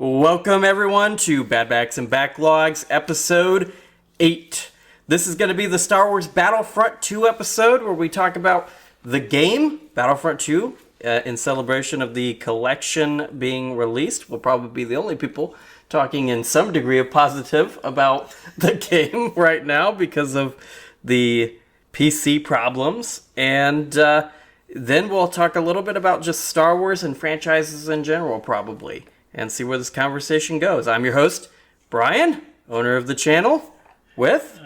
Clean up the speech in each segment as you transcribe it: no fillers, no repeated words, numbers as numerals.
Welcome everyone to Bad Backs and Backlogs episode 8. This is going to be the Star Wars Battlefront 2 episode where we talk about the game, Battlefront 2, in celebration of the collection being released. We'll probably be the only people talking in some degree of positive about the game right now because of the PC problems. And then we'll talk a little bit about just Star Wars and franchises in general probably, and see where this conversation goes. I'm your host, Brian, owner of the channel, with...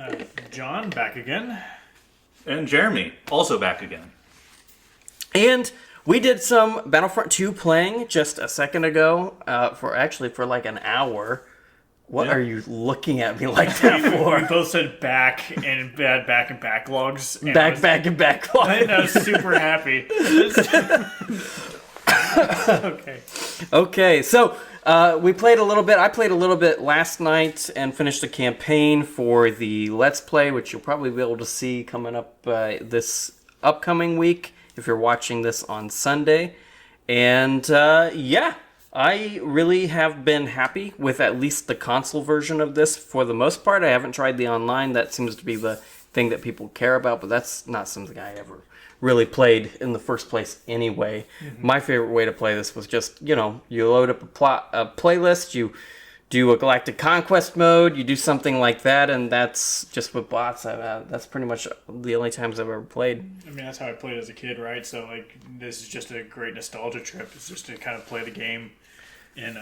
John, back again. And Jeremy, also back again. And we did some Battlefront 2 playing just a second ago, for like an hour. What are you looking at me like that for? We both said back and backlogs. And back and backlogs. I was super happy. Okay, so we played a little bit. I played a little bit last night and finished the campaign for the Let's Play, which you'll probably be able to see coming up this upcoming week if you're watching this on Sunday. And yeah, I really have been happy with at least the console version of this for the most part. I haven't tried the online. That seems to be the thing that people care about, but that's not something I ever really played in the first place anyway. Mm-hmm. My favorite way to play this was just, you load up a playlist, you do a Galactic Conquest mode, you do something like that, and that's just with bots. That's pretty much the only times I've ever played. I mean, that's how I played as a kid, right? So, this is just a great nostalgia trip. It's just to kind of play the game in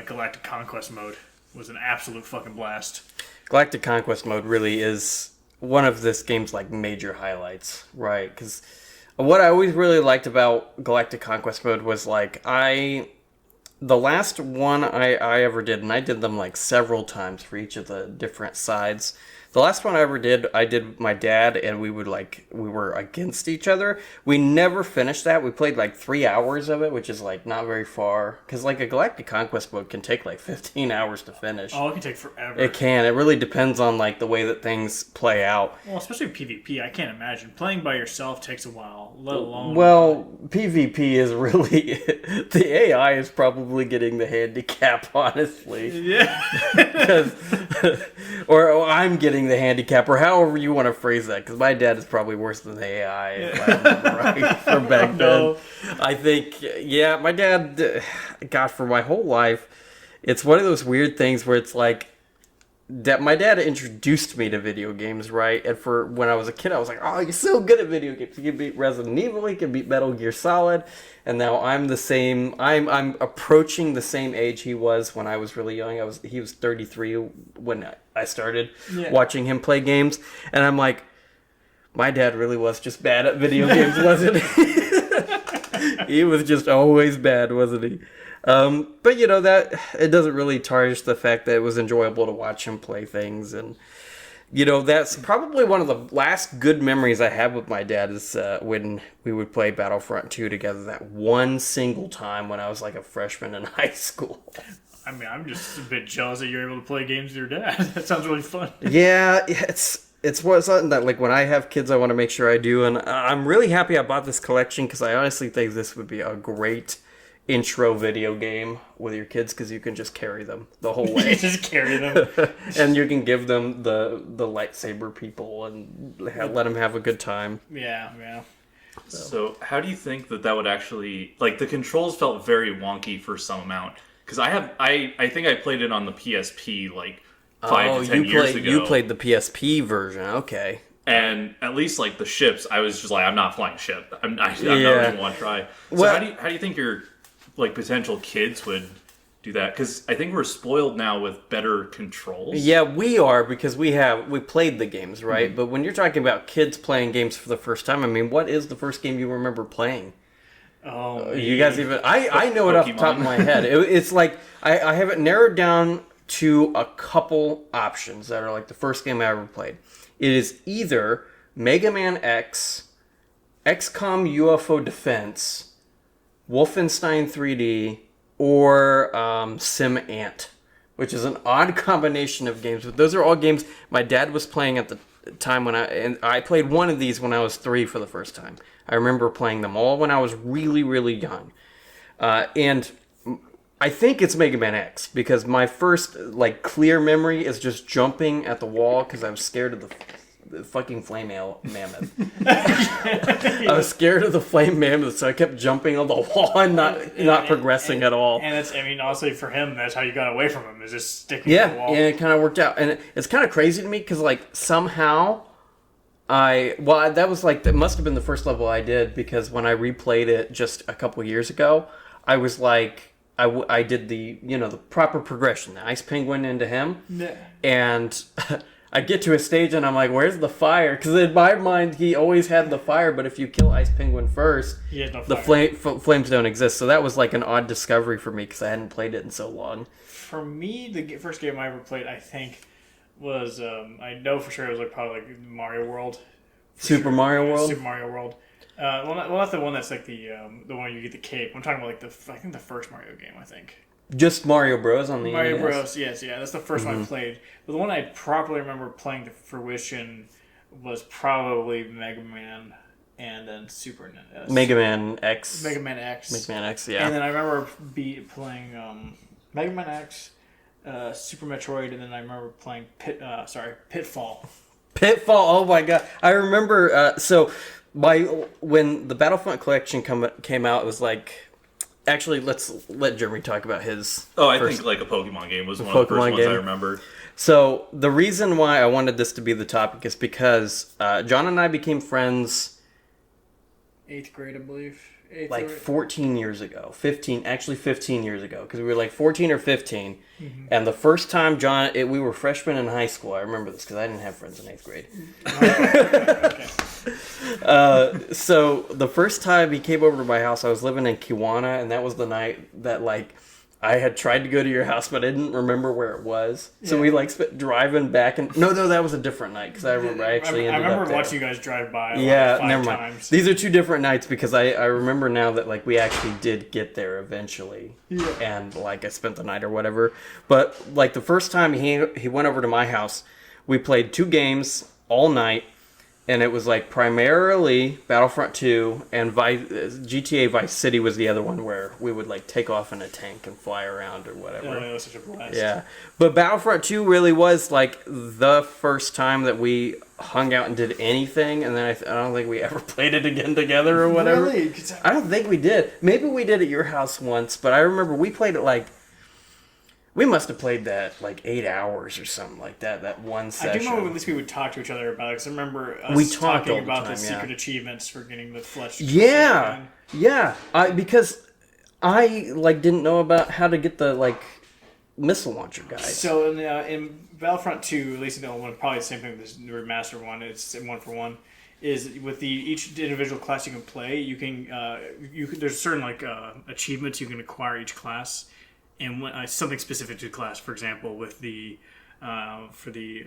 Galactic Conquest mode. It was an absolute fucking blast. Galactic Conquest mode really is one of this game's major highlights, right? Because what I always really liked about Galactic Conquest mode was the last one I ever did, and I did them several times for each of the different sides. The last one I ever did, I did with my dad, and we were against each other. We never finished that. We played 3 hours of it, which is not very far. Because a Galactic Conquest mode can take 15 hours to finish. Oh, it can take forever. It can. It really depends on the way that things play out. Well, especially PvP, I can't imagine. Playing by yourself takes a while, let alone... Well, PvP is really... the AI is probably getting the handicap, honestly. Yeah. or I'm getting the handicap, or however you want to phrase that, because my dad is probably worse than the AI, if I remember right, from back then. I think, yeah, my dad, God, for my whole life, it's one of those weird things where it's that my dad introduced me to video games, right? And for when I was a kid, I was like, oh, you're so good at video games. You can beat Resident Evil, you can beat Metal Gear Solid. And now I'm the same, I'm approaching the same age he was when I was really young. He was 33 when I started watching him play games. And I'm like, my dad really was just bad at video games, wasn't he? He was just always bad, wasn't he? But that it doesn't really tarnish the fact that it was enjoyable to watch him play things. And that's probably one of the last good memories I have with my dad is when we would play Battlefront 2 together that one single time when I was a freshman in high school. I mean, I'm just a bit jealous that you're able to play games with your dad. That sounds really fun. Yeah, it's something that when I have kids I want to make sure I do, and I'm really happy I bought this collection because I honestly think this would be a great intro video game with your kids because you can just carry them the whole way. You just carry them. And you can give them the lightsaber people and let them have a good time. Yeah. So how do you think that would actually... the controls felt very wonky for some amount. Because I think I played it on the PSP 5 to 10 years ago. You played the PSP version, okay. And at least the ships, I was just I'm not flying ship. I'm not even want to try. So well, how do you think your potential kids would do that? Because I think we're spoiled now with better controls. Yeah, we are, because we played the games, right? Mm-hmm. But when you're talking about kids playing games for the first time, I mean, what is the first game you remember playing? Oh, you guys even... I know it off the top of my head. It's I have it narrowed down to a couple options that are the first game I ever played. It is either Mega Man X, XCOM UFO Defense, Wolfenstein 3D, or Sim Ant, which is an odd combination of games. But those are all games my dad was playing at the time and I played one of these when I was 3 for the first time. I remember playing them all when I was really, really young. And I think it's Mega Man X because my first like clear memory is just jumping at the wall because I was scared of the fucking flame mammoth. I was scared of the flame mammoth, so I kept jumping on the wall and not progressing at all. And it's, I mean, honestly, for him, that's how you got away from him, is just sticking to the wall. Yeah, it kind of worked out, and it's kind of crazy to me because like somehow that must have been the first level I did because when I replayed it just a couple years ago, I was like. I did the proper progression, the ice penguin into him, and I get to a stage and I'm like, where's the fire? Because in my mind, he always had the fire, but if you kill ice penguin first, the flames don't exist. So that was like an odd discovery for me because I hadn't played it in so long. For me, the first game I ever played, I think, was I know for sure it was like probably like Mario World. Super Mario World. Not the one that's like the one you get the cape. I'm talking about like I think the first Mario game. I think just Mario Bros. On the Mario NES. Bros. Yes, yeah, that's the first one I played. But the one I properly remember playing to fruition was probably Mega Man, and then Super NES. Mega Man X. Mega Man X. Mega Man X. Yeah. And then I remember playing Mega Man X, Super Metroid, and then I remember playing Pitfall. Pitfall. Oh my god! I remember. When the Battlefront collection came out, it was like. Actually, let's let Jeremy talk about his. I think like a Pokemon game was one of the first ones I remember. So the reason why I wanted this to be the topic is because John and I became friends. 8th grade, I believe. 14 years ago. 15 years ago. Because we were like 14 or 15. Mm-hmm. And the first time we were freshmen in high school. I remember this because I didn't have friends in 8th grade. Okay. So the first time he came over to my house, I was living in Kiwana. And that was the night that like I had tried to go to your house, but I didn't remember where it was. So we like spent driving back and no, that was a different night because I remember I remember watching you guys drive by. Never mind. Times. These are two different nights because I remember now that like we actually did get there eventually, and like I spent the night or whatever. But like the first time he went over to my house, we played 2 games all night. And it was like primarily Battlefront 2 and GTA Vice City was the other one where we would like take off in a tank and fly around or whatever. Oh, that was such a blast. Yeah. But Battlefront 2 really was like the first time that we hung out and did anything. And then I don't think we ever played it again together or whatever. Really? I don't think we did. Maybe we did at your house once, but I remember we played it like... We must have played that like 8 hours or something like that. That one session. I do remember at least we would talk to each other about it because I remember us talking about the secret achievements for getting the flesh. Yeah. Because I like didn't know about how to get the like missile launcher guys. So in Battlefront 2, at least in the one, probably the same thing with the remastered one. It's 1-for-1. Is with each individual class you can play, you can there's certain like achievements you can acquire each class. And something specific to the class, for example, with for the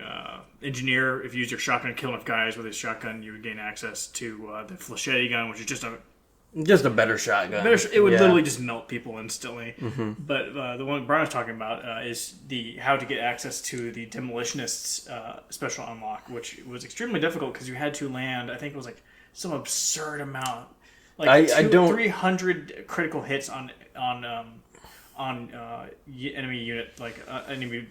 engineer, if you use your shotgun to kill enough guys with his shotgun, you would gain access to the flechette gun, which is just a better shotgun. It would literally just melt people instantly. Mm-hmm. But the one Brian was talking about is how to get access to the demolitionists special unlock, which was extremely difficult because you had to land. I think it was like some absurd amount, like 300 critical hits on enemy unit, like enemy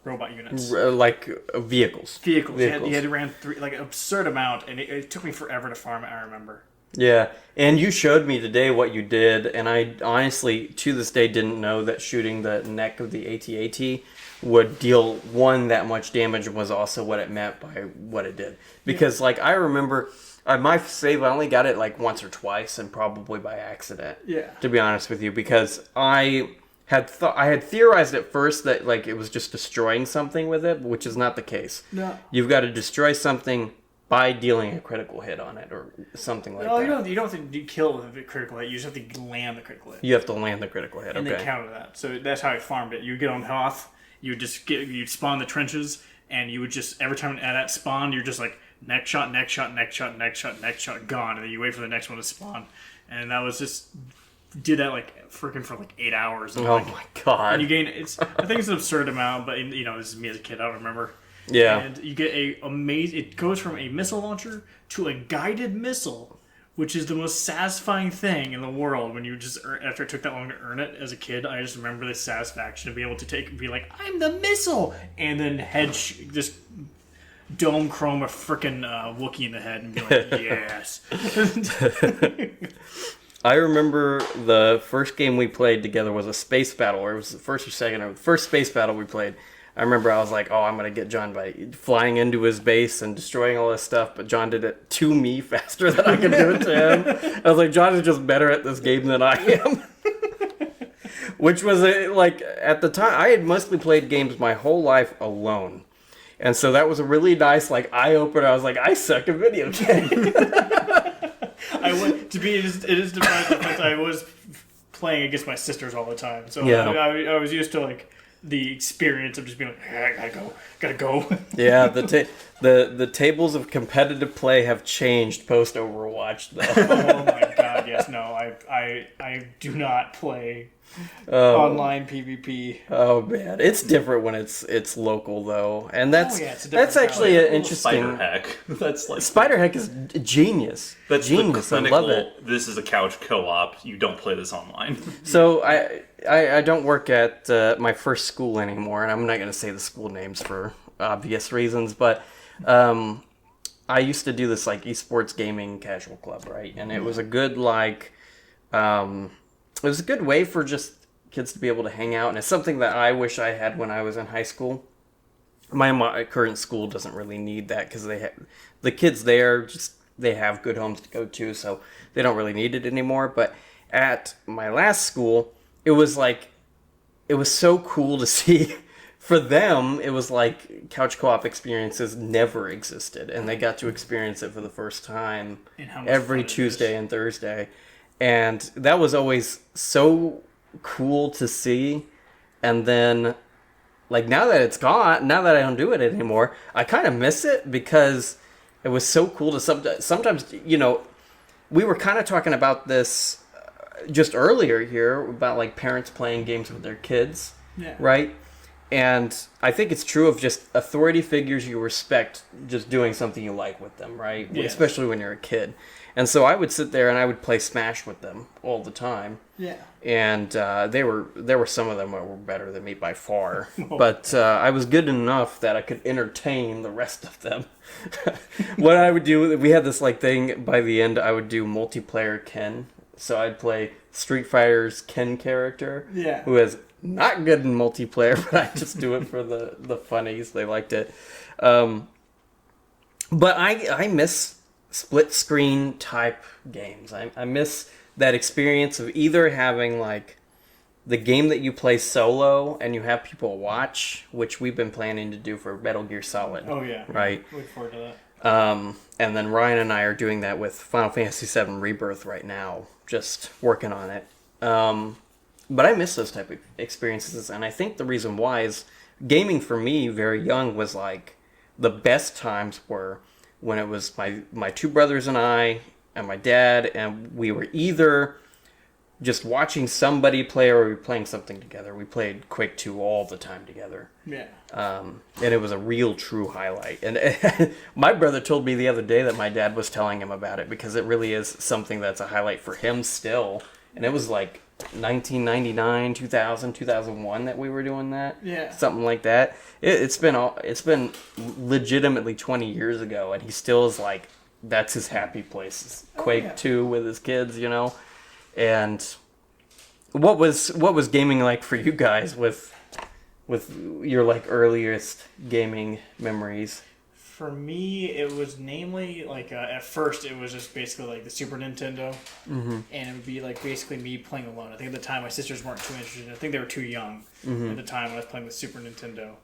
robot units, like vehicles. You had to ran like an absurd amount, and it took me forever to farm it. I remember. Yeah, and you showed me today what you did, and I honestly, to this day, didn't know that shooting the neck of the AT-AT would deal that much damage, and was also what it meant by what it did. Because like I remember. My save, I only got it like once or twice, and probably by accident. Yeah. To be honest with you, because I had theorized at first that like it was just destroying something with it, which is not the case. No. You've got to destroy something by dealing a critical hit on it, or something like that. No, you don't have to kill the critical hit. You just have to land the critical hit. You have to land the critical hit. And they counter that. So that's how I farmed it. You get on Hoth, you'd spawn the trenches, and you would just every time at that spawn, you're just like. Next shot, gone, and then you wait for the next one to spawn, and that was just did that like freaking for like 8 hours. And my god! And you gain I think it's an absurd amount, but this is me as a kid. I don't remember. Yeah. And you get it goes from a missile launcher to a guided missile which is the most satisfying thing in the world when you just after it took that long to earn it as a kid. I just remember the satisfaction to be able to be like, I'm the missile, and then just dome chrome a frickin' Wookiee in the head and be like, yes. I remember the first game we played together was a space battle, or it was the first or second, or the first space battle we played. I remember I was like, oh, I'm going to get John by flying into his base and destroying all this stuff, but John did it to me faster than I could do it to him. I was like, John is just better at this game than I am. Which was, like, at the time, I had mostly played games my whole life alone. And so that was a really nice, like, eye-opener. I was like, I suck at video games. It is depressing because I was playing against my sisters all the time. So yeah. I was used to, like, the experience of just being like, I gotta go. Yeah, the tables of competitive play have changed post Overwatch though. Oh my god, yes, no, I do not play online PvP. Oh man, it's different when it's local though, and that's actually an an interesting. Spider Hack. That's like Spider Hack is genius. That's genius. The clinical, I love it. This is a couch co-op. You don't play this online. So I don't work at my first school anymore, and I'm not going to say the school names for obvious reasons, but I used to do this like esports gaming casual club, right? And it was a good it was a good way for just kids to be able to hang out, and it's something that I wish I had when I was in high school. My current school doesn't really need that because the kids there they have good homes to go to, so they don't really need it anymore. But at my last school, it was so cool to see. For them, it was like couch co-op experiences never existed, and they got to experience it for the first time every Tuesday and Thursday. And that was always so cool to see. And then, like, now that it's gone, now that I don't do it anymore, I kind of miss it because it was so cool to sometimes, you know, we were kind of talking about this just earlier here about, like, parents playing games with their kids, right? And I think it's true of just authority figures you respect just doing something you like with them, right? Yes. Especially when you're a kid. And so I would sit there and I would play Smash with them all the time. Yeah. And there were some of them that were better than me by far. But I was good enough that I could entertain the rest of them. What I would do, we had this like thing by the end, I would do multiplayer Ken. So I'd play Street Fighter's Ken character, who is not good in multiplayer, but I just do it for the funnies. They liked it. But I miss split screen type games. I miss that experience of either having like the game that you play solo and you have people watch, which we've been planning to do for Metal Gear Solid. Oh yeah. Right. Look forward to that. And then Ryan and I are doing that with Final Fantasy VII Rebirth right now, just working on it. But I miss those type of experiences, and I think the reason why is gaming for me very young was like the best times were when it was my two brothers and I and my dad, and we were either just watching somebody play or we were playing something together. We played Quake 2 all the time together. Yeah. And it was a real true highlight. And my brother told me the other day that my dad was telling him about it because it really is something that's a highlight for him still. And it was like 1999, 2000, 2001 that we were doing that. Yeah. Something like that. It's been legitimately 20 years ago, and he still is like, that's his happy place. Quake 2 with his kids, you know. And what was gaming like for you guys with your like earliest gaming memories? For me, it was namely like at first it was just basically like the Super Nintendo, and it would be like basically me playing alone. I think at the time my sisters weren't too interested. I think they were too young at the time when I was playing the Super Nintendo.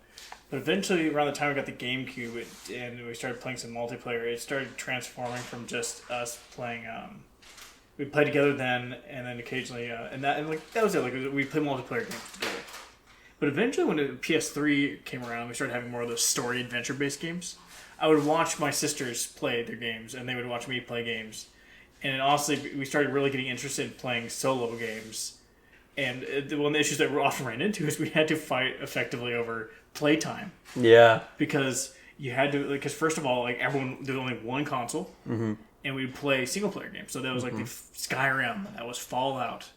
But eventually, around the time we got the GameCube and we started playing some multiplayer, it started transforming from just us playing. We'd play together then, and then occasionally, that was it. Like we played multiplayer games together. But eventually, when the PS3 came around, we started having more of those story adventure-based games. I would watch my sisters play their games, and they would watch me play games. And honestly, we started really getting interested in playing solo games. And one of the issues that we often ran into is we had to fight effectively over playtime. Yeah. Because you had to, because first of all, like everyone, there's only one console. and we'd play single player games. So that was like the Skyrim, that was Fallout.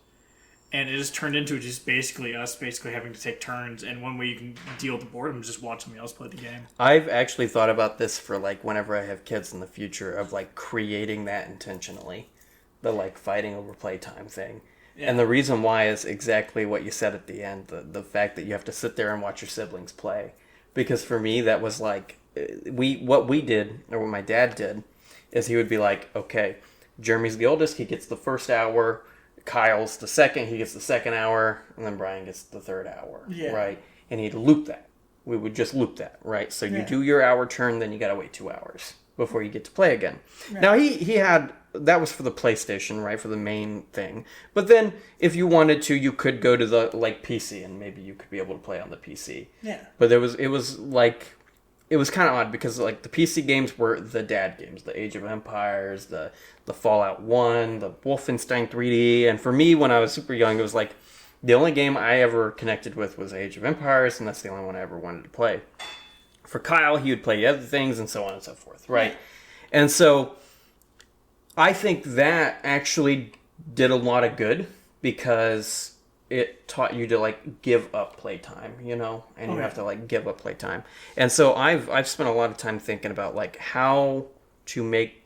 And it just turned into just basically us having to take turns, and one way you can deal with the boredom is just watch somebody else play the game. I've actually thought about this for like whenever I have kids in the future of like creating that intentionally, the like fighting over playtime thing. Yeah. And the reason why is exactly what you said at the end, the fact that you have to sit there and watch your siblings play. Because for me, that was like, what we did, or what my dad did, is he would be like, okay, Jeremy's the oldest, he gets the first hour, Kyle's the second, he gets the second hour, and then Brian gets the third hour, right? And he'd loop that. We would just loop that, right? So you do your hour turn, then you gotta wait 2 hours before you get to play again. Right. Now, he had, that was for the PlayStation, right, for the main thing. But then, if you wanted to, you could go to the, like, PC, and maybe you could be able to play on the PC. Yeah. But it was kind of odd, because, like, the PC games were the dad games, the Age of Empires, the Fallout 1, the Wolfenstein 3D, and for me, when I was super young, it was like, the only game I ever connected with was Age of Empires, and that's the only one I ever wanted to play. For Kyle, he would play other things, and so on and so forth, right? And so, I think that actually did a lot of good, because it taught you to, like, give up playtime, you know? And you have to, like, give up playtime. And so I've spent a lot of time thinking about, like, how to,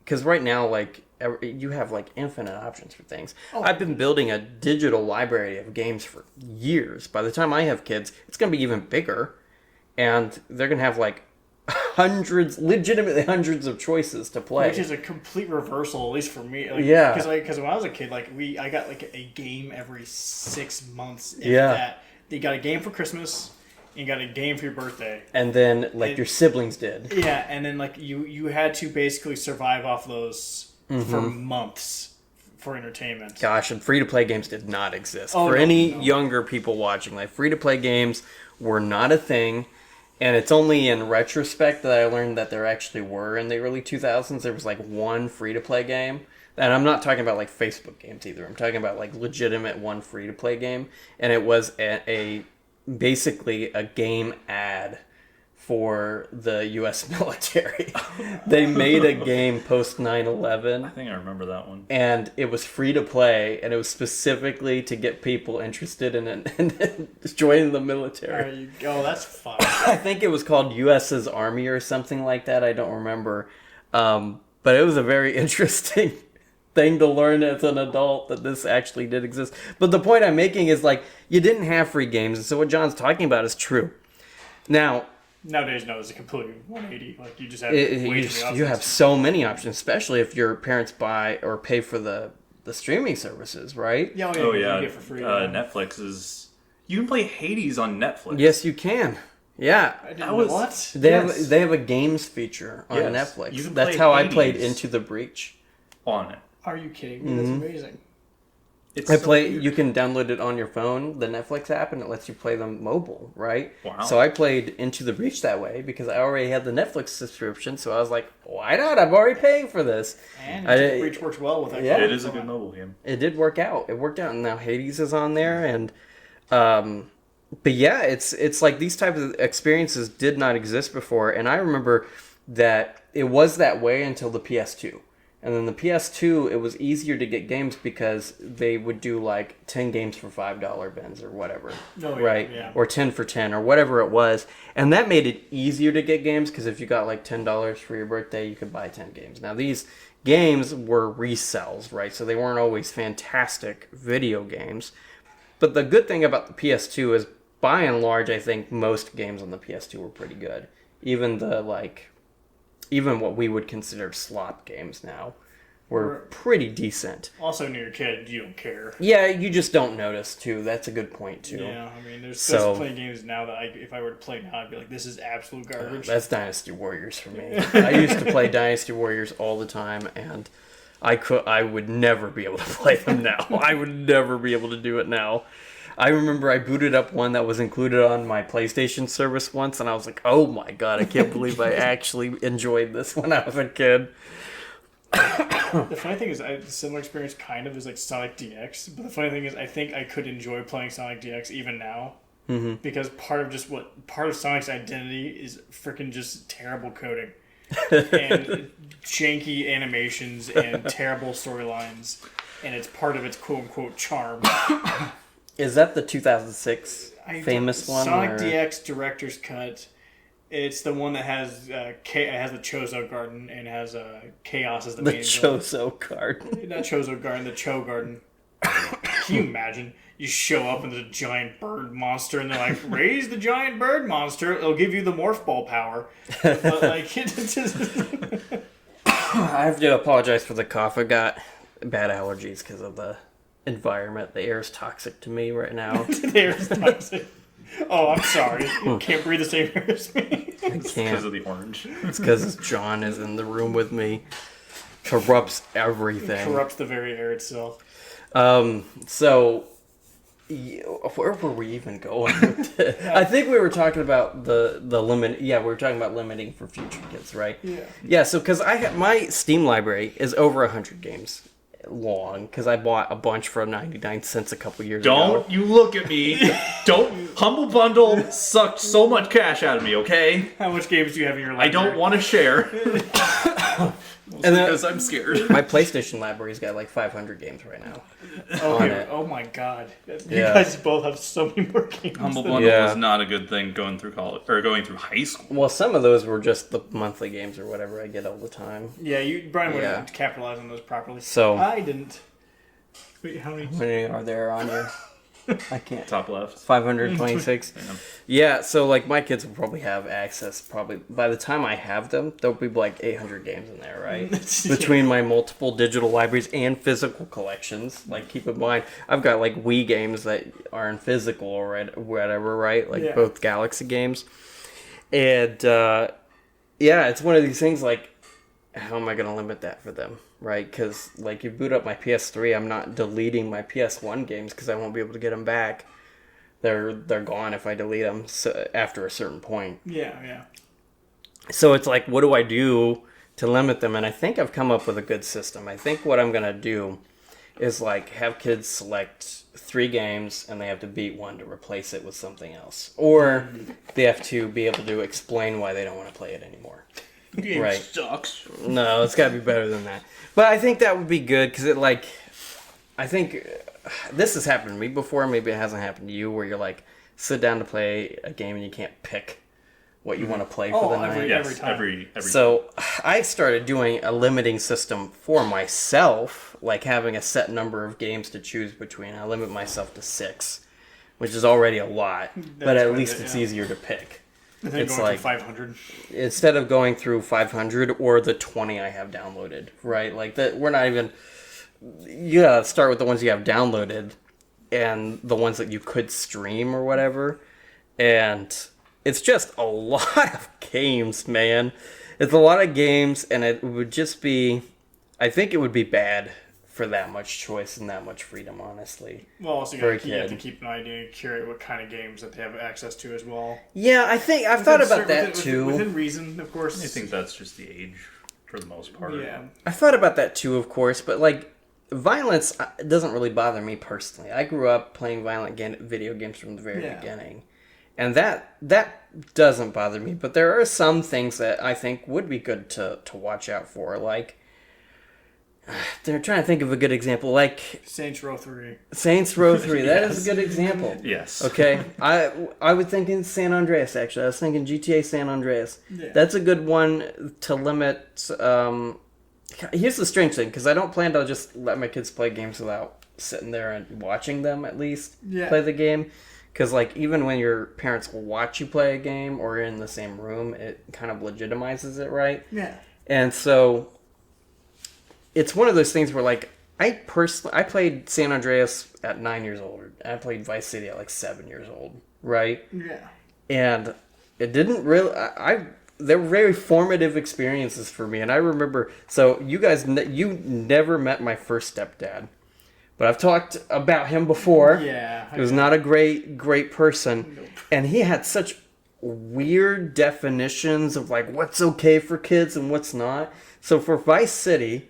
because right now, like, you have, like, infinite options for things. I've been building a digital library of games for years. By the time I have kids, it's going to be even bigger. And they're going to have, like, legitimately hundreds of choices to play, which is a complete reversal, at least for me. Like, because when I was a kid, like I got like a game every 6 months. That you got a game for Christmas, and you got a game for your birthday, and then your siblings did. Yeah, and then like you had to basically survive off those for months for entertainment. Gosh, and free to play games did not exist younger people watching. Like free to play games were not a thing. And it's only in retrospect that I learned that there actually were in the early 2000s. There was like one free-to-play game. And I'm not talking about like Facebook games either. I'm talking about like legitimate one free-to-play game. And it was basically a game ad for the U.S. military. They made a game post 9/11. I think I remember that one. And it was free to play, and it was specifically to get people interested in joining the military. There you go. That's fun. I think it was called U.S.'s Army or something like that. I don't remember. But it was a very interesting thing to learn as an adult that this actually did exist. But the point I'm making is, like, you didn't have free games, and so what John's talking about is true. Now, nowadays, no, it's a completely 180. Like, you just have way too many options. You have so many options, especially if your parents buy or pay for the streaming services, right? Yeah, you get it for free. Netflix is... You can play Hades on Netflix. Yes, you can. Yeah. What? They have a games feature on Netflix. That's how I played Into the Breach. On it. Are you kidding me? That's amazing. You can download it on your phone, the Netflix app, and it lets you play them mobile, right? Wow. So I played Into the Breach that way because I already had the Netflix subscription, so I was like, why not? I'm already paying for this. And Into the Breach works well with that. Yeah, it is a good mobile game. It did work out. It worked out, and now Hades is on there, and but yeah, it's like these types of experiences did not exist before, and I remember that it was that way until the PS2. And then the PS2, it was easier to get games because they would do like 10 games for $5 bins or whatever, right? Yeah. Or 10 for 10 or whatever it was. And that made it easier to get games because if you got like $10 for your birthday, you could buy 10 games. Now these games were resells, right? So they weren't always fantastic video games. But the good thing about the PS2 is by and large, I think most games on the PS2 were pretty good. Even what we would consider slop games now were pretty decent. Also, when you're a kid, you don't care. Yeah, you just don't notice, too. That's a good point, too. Yeah, I mean, there's plenty of games now that if I were to play now, I'd be like, this is absolute garbage. That's Dynasty Warriors for me. I used to play Dynasty Warriors all the time, and I would never be able to play them now. I would never be able to do it now. I remember I booted up one that was included on my PlayStation service once, and I was like, oh my god, I can't believe I actually enjoyed this when I was a kid. The funny thing is, I had a similar experience kind of as like Sonic DX, but the funny thing is, I think I could enjoy playing Sonic DX even now, because part of Sonic's identity is freaking just terrible coding. and janky animations and terrible storylines, and it's part of its quote-unquote charm. Is that the 2006 famous one? Sonic DX Director's Cut. It's the one that has it has the Chozo Garden and has Chaos as the main Chozo Garden. Not Chozo Garden, the Cho Garden. Can you imagine? You show up and there's a giant bird monster, and they're like, "Raise the giant bird monster. It'll give you the morph ball power." But like, it's just... I have to apologize for the cough. I got bad allergies because of the environment. The air is toxic to me right now. The air is toxic. Oh, I'm sorry. You can't breathe the same air as me. I can't. Because of the orange. It's because John is in the room with me. Corrupts everything. Corrupts the very air itself. So, where were we even going with it? I think we were talking about the limit. Yeah, we were talking about limiting for future kids, right? Yeah. Yeah, so because my Steam library is over 100 games long because I bought a bunch for 99 cents a couple years ago. Don't you look at me. Don't. Humble Bundle sucked so much cash out of me, okay? How much games do you have in your library? I don't want to share. And then, because I'm scared. my PlayStation library's got like 500 games right now. Okay. Oh my god. You Yeah. guys both have so many more games. Humble than- Bundle Yeah. was not a good thing going through college or going through high school. Well, some of those were just the monthly games or whatever I get all the time. Yeah, Brian would Yeah. have capitalized on those properly. So- I didn't. Wait, how many? How many are there on your... I can't. Top left. 526. Yeah, so like my kids will probably have access. Probably by the time I have them, there'll be like 800 games in there, right? Between my multiple digital libraries and physical collections. Like keep in mind, I've got like Wii games that are in physical or whatever, right? Like Yeah. both Galaxy games. And yeah, it's one of these things like, how am I going to limit that for them? Right, because like you boot up my PS3, I'm not deleting my PS1 games because I won't be able to get them back. They're gone if I delete them after a certain point. Yeah. So it's like, what do I do to limit them? And I think I've come up with a good system. I think what I'm gonna do is like have kids select 3 games and they have to beat one to replace it with something else, or they have to be able to explain why they don't want to play it anymore. Game Right. sucks. No, it's got to be better than that. But I think that would be good because it like, I think this has happened to me before. Maybe it hasn't happened to you where you're like sit down to play a game and you can't pick what you want to play for the night. Yes, time. every So I started doing a limiting system for myself, like having a set number of games to choose between. I limit myself to 6, which is already a lot, but at quite a least bit, it's yeah. easier to pick. And then It's going like- to 500. Instead of going through 500 or the 20 I have downloaded, right? Like that, we're not even. You gotta start with the ones you have downloaded, and the ones that you could stream or whatever. And it's just a lot of games, man. It's a lot of games, and it would just be. I think it would be bad for that much choice and that much freedom, honestly. Well, also For a you have to kid. keep an idea and curate what kind of games that they have access to as well. Yeah, I think I've thought about that too. Within reason, of course. I think that's just the age for the most part. Yeah. I thought about that too, of course, but like violence doesn't really bother me personally. I grew up playing violent video games from the very beginning, and that doesn't bother me. But there are some things that I think would be good to watch out for. Like, they're trying to think of a good example, like Saints Row 3. Saints Row 3. That is a good example. Yes. Okay, I was thinking San Andreas, actually. I was thinking GTA San Andreas. Yeah. That's a good one to limit. Here's the strange thing, because I don't plan to just let my kids play games without sitting there and watching them at least play the game. Because like even when your parents will watch you play a game or you're in the same room, it kind of legitimizes it, right? Yeah. And so it's one of those things where like I played San Andreas at 9 years old. I played Vice City at like 7 years old, right? Yeah. And it didn't really. They were very formative experiences for me, and I remember. So you guys, you never met my first stepdad, but I've talked about him before. Yeah. He was not a great person, and he had such weird definitions of like what's okay for kids and what's not. So for Vice City.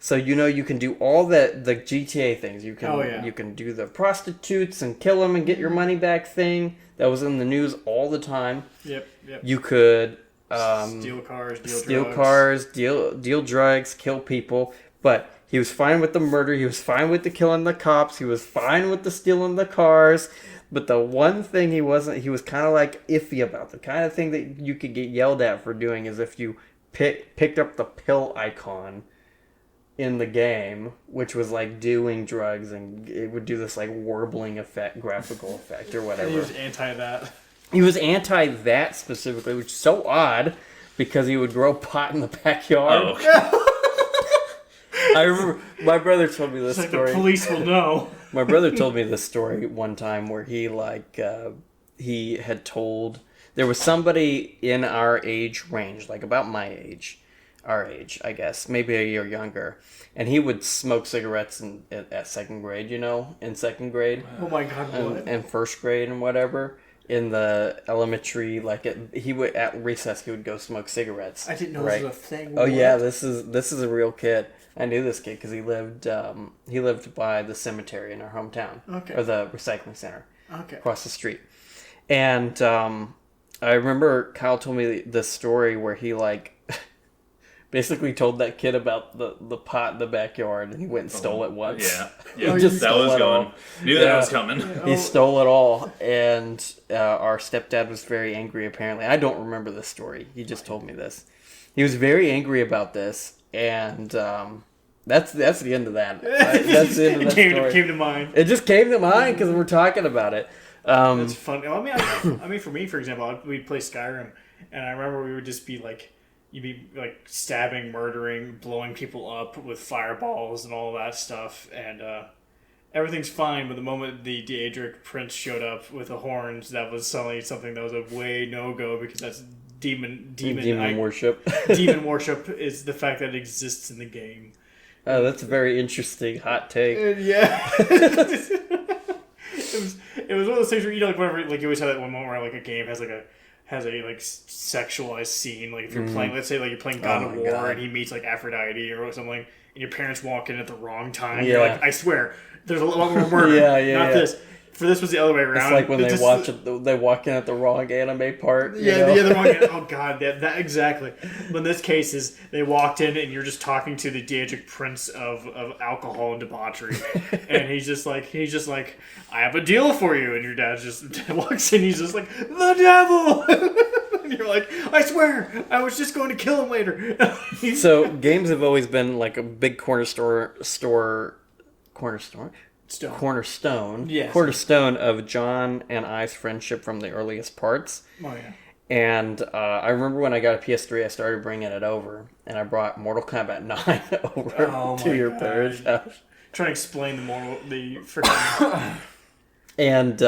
So you can do all the GTA things. You can you can do the prostitutes and kill them and get your money back thing that was in the news all the time. Yep. You could Steal cars, deal drugs, kill people. But he was fine with the murder. He was fine with the killing the cops. He was fine with the stealing the cars. But the one thing he was kind of like iffy about, the kind of thing that you could get yelled at for doing, is if you picked up the pill icon in the game, which was like doing drugs, and it would do this like warbling effect, graphical effect or whatever. He was anti that. He was anti that specifically, which is so odd because he would grow pot in the backyard. Oh. I remember my brother told me this It's like story. the police will know. My brother told me this story one time where he he had told there was somebody in our age range, like about my age, our age, I guess, maybe a year younger, and he would smoke cigarettes at second grade, in second grade. Oh my God, what? And first grade and whatever. In the elementary, he would at recess he would go smoke cigarettes. I didn't know this was a thing. Oh yeah, this is a real kid. I knew this kid because he lived by the cemetery in our hometown, Okay. or the recycling center, Okay. across the street. And I remember Kyle told me this story where he basically told that kid about the pot in the backyard, and he went and stole it once. Yeah, He just that stole was it going. all. Knew Yeah. that was coming. He stole it all, and our stepdad was very angry, apparently. I don't remember this story. He just told me this. He was very angry about this, and that's the end of that. That's the end of that story. It came to mind. It just came to mind because we're talking about it. It's fun. I mean, for me, for example, we'd play Skyrim, and I remember we would just be like, you'd be like stabbing, murdering, blowing people up with fireballs and all that stuff, and everything's fine. But the moment the Daedric Prince showed up with the horns, that was suddenly something that was a way no-go, because that's demon worship. Demon worship is the fact that it exists in the game. Oh, that's a very interesting hot take. Yeah. It was one of those things where, whenever, you always have that one moment where a game has a sexualized scene. Like if you're playing, let's say you're playing God of War, God. and he meets Aphrodite or something, and your parents walk in at the wrong time. Yeah. You're like, I swear, there's a lot more murder. Not this. For this was the other way around. It's like when they walk in at the wrong anime part. The wrong. Oh God, that exactly. But in this case, is they walked in and you're just talking to the Daedric Prince of alcohol and debauchery, and he's just like, I have a deal for you, and your dad just walks in, he's just like, the devil, and you're like, I swear, I was just going to kill him later. So games have always been a big cornerstone Yes. cornerstone of John and I's friendship from the earliest parts. Oh yeah. And I remember when I got a PS3, I started bringing it over, and I brought Mortal Kombat 9 over to your parents' house. Trying to explain the freaking. And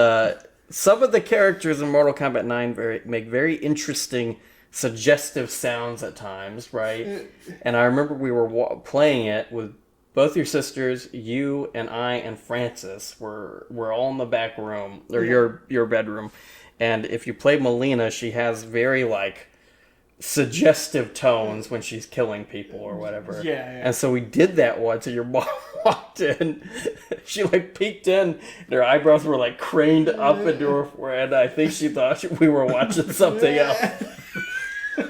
some of the characters in Mortal Kombat 9 make very interesting, suggestive sounds at times, right? And I remember we were playing it with both your sisters, you and I and Francis were all in the back room, or your bedroom. And if you play Melina, she has very suggestive tones when she's killing people or whatever. Yeah. And so we did that once, and your mom walked in. She peeked in, and her eyebrows were craned up into her forehead. I think she thought we were watching something else.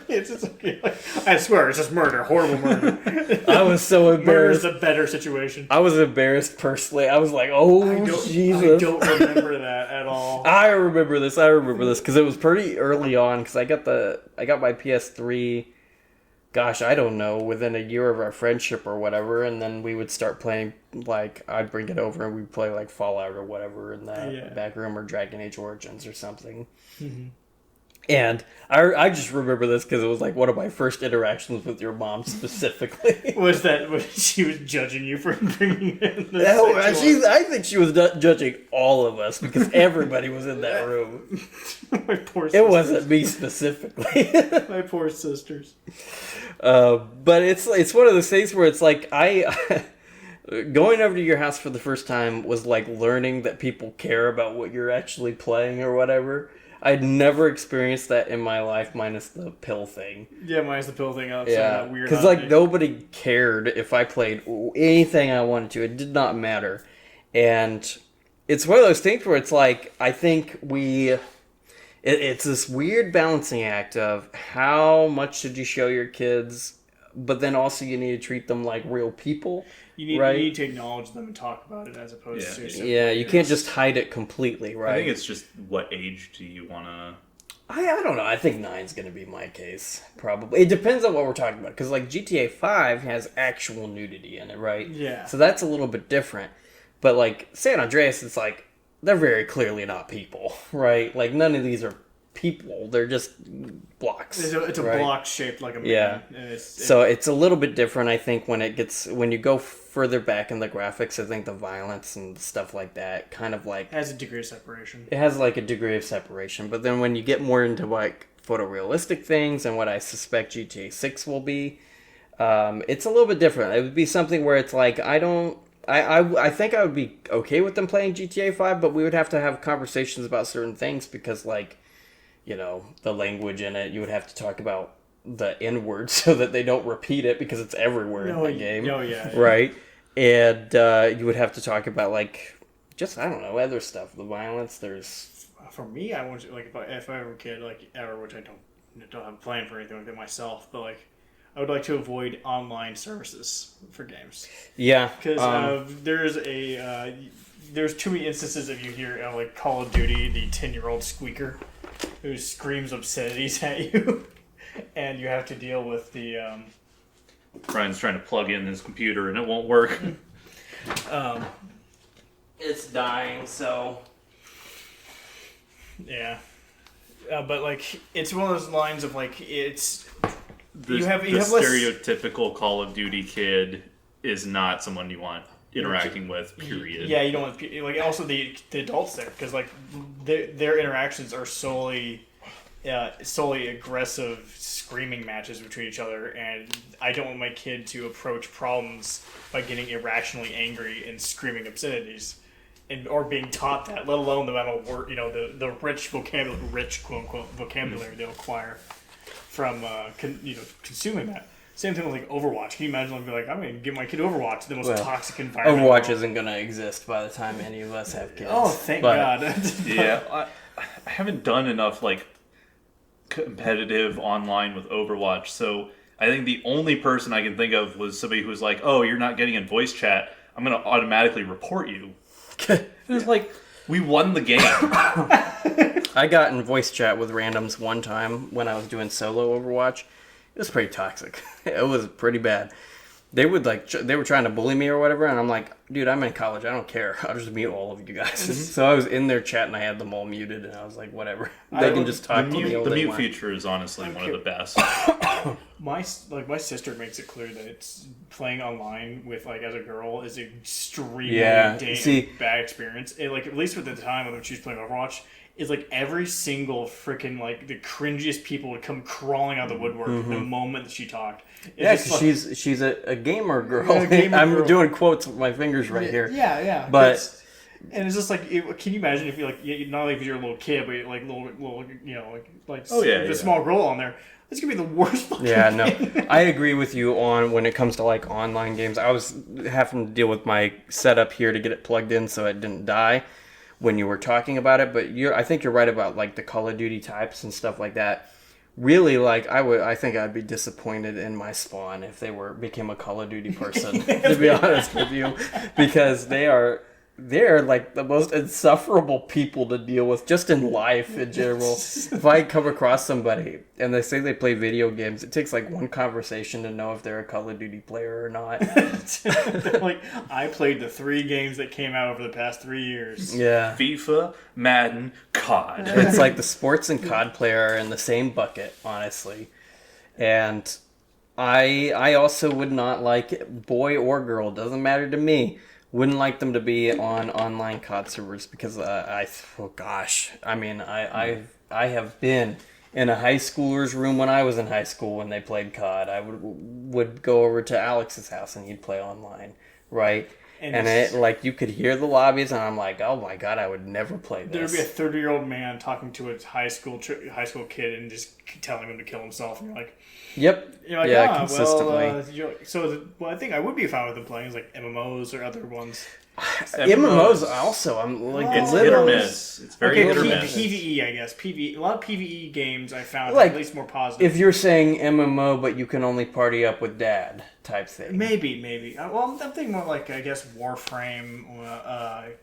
It's just I swear, it's just murder, horrible murder. I was so Murder is embarrassed. a better situation. I was embarrassed personally. I was like, "Oh Jesus!" I don't remember that at all. I remember this because it was pretty early on. Because I got my PS3. Gosh, I don't know, within a year of our friendship or whatever, and then we would start playing. I'd bring it over and we'd play Fallout or whatever in the back room, or Dragon Age Origins or something. Mm-hmm. And I just remember this because it was one of my first interactions with your mom specifically. Was that when she was judging you for bringing in the I think she was judging all of us because everybody was in that room. My poor sisters. It wasn't me specifically. My poor sisters. But it's one of those things where it's I going over to your house for the first time was learning that people care about what you're actually playing or whatever. I'd never experienced that in my life, minus the pill thing. Yeah, minus the pill thing. Yeah, because nobody cared if I played anything I wanted to. It did not matter, and it's one of those things where it's I think it's this weird balancing act of how much should you show your kids, but then also you need to treat them like real people. You need to acknowledge them and talk about it as opposed to... Yeah, you can't just hide it completely, right? I think it's just what age do you want to... I don't know. I think 9's going to be my case, probably. It depends on what we're talking about, because like GTA 5 has actual nudity in it, right? Yeah. So that's a little bit different. But like San Andreas, it's like, they're very clearly not people, right? Like none of these are people. They're just blocks. It's a right? block shaped like a man. Yeah. So it's a little bit different, I think, when you go further back in the graphics. I think the violence and stuff like that kind of like... It has a degree of separation. It has like a degree of separation. But then when you get more into like photorealistic things and what I suspect GTA 6 will be, it's a little bit different. It would be something where it's like, I think I would be okay with them playing GTA 5, but we would have to have conversations about certain things because, like, you know, the language in it, you would have to talk about the N-word so that they don't repeat it because it's everywhere in the game. Oh, yeah. Right? And you would have to talk about, like, just, I don't know, other stuff. The violence, there's... For me, I want to, like, if I ever kid, like, ever, which I don't have a plan for anything like that myself, but, like, I would like to avoid online services for games. Yeah. Because there's too many instances of you hear, like, Call of Duty, the 10-year-old squeaker who screams obscenities at you, and you have to deal with the... Brian's trying to plug in his computer and it won't work. It's dying, so... Yeah. But, like, it's one of those lines of, like, it's... The you have stereotypical Call of Duty kid is not someone you want interacting with, period. Yeah, you don't want... Like, also the adults there, because, like, their interactions are solely aggressive screaming matches between each other, and I don't want my kid to approach problems by getting irrationally angry and screaming obscenities, or being taught that, let alone the amount of word, you know, the rich quote unquote vocabulary they'll acquire from consuming that. Same thing with like Overwatch. Can you imagine like I'm going to give my kid Overwatch, the most toxic environment? Overwatch isn't going to exist by the time any of us have kids. Oh, thank God. Yeah, I haven't done enough like competitive online with Overwatch, so I think the only person I can think of was somebody who was like, "Oh, you're not getting in voice chat. I'm going to automatically report you." It was like, we won the game. I got in voice chat with randoms one time when I was doing solo Overwatch. It was pretty toxic. It was pretty bad. They would they were trying to bully me or whatever, and I'm like, dude, I'm in college. I don't care. I'll just mute all of you guys. So I was in their chat and I had them all muted, and I was like, whatever. They can just talk to me all the day mute long. feature is honestly one of the best. My sister makes it clear that it's playing online with like as a girl is an extremely bad experience. Like at least with the time when she was playing Overwatch, is like every single freaking like the cringiest people would come crawling out of the woodwork the moment that she talked. It's because she's a gamer girl. I'm doing quotes with my fingers right here. Yeah. But and it's just like, can you imagine if you like not only if you're a little kid, but like little you know like a small girl on there. It's gonna be the worst fucking no. I agree with you on when it comes to like online games. I was having to deal with my setup here to get it plugged in so it didn't die when you were talking about it. But I think you're right about like the Call of Duty types and stuff like that. Really, like I think I'd be disappointed in my spawn if they became a Call of Duty person. To be honest with you, because they're like the most insufferable people to deal with just in life in general. If I come across somebody and they say they play video games, it takes like one conversation to know if they're a Call of Duty player or not. Like, I played the 3 games that came out over the past 3 years. Yeah. FIFA, Madden, COD. It's like the sports and COD player are in the same bucket, honestly. And I also would not like boy or girl, doesn't matter to me. Wouldn't like them to be on online COD servers because I have been in a high schooler's room when I was in high school when they played COD. I would go over to Alex's house and he'd play online, right? And it like you could hear the lobbies, and I'm like, oh my God, I would never play this. There'd be a 30-year-old man talking to a high school kid and just telling him to kill himself, and you're like. Yep. You're like, consistently. I think I would be fine with them playing is like MMOs or other ones. MMOs also. I'm like It's hit or literally. miss. It's very hit or miss. PVE, I guess. PVE. A lot of PVE games I found Like, at least more positive. If you're saying MMO, but you can only party up with dad type thing. Maybe. Well, I'm thinking more like, I guess, Warframe,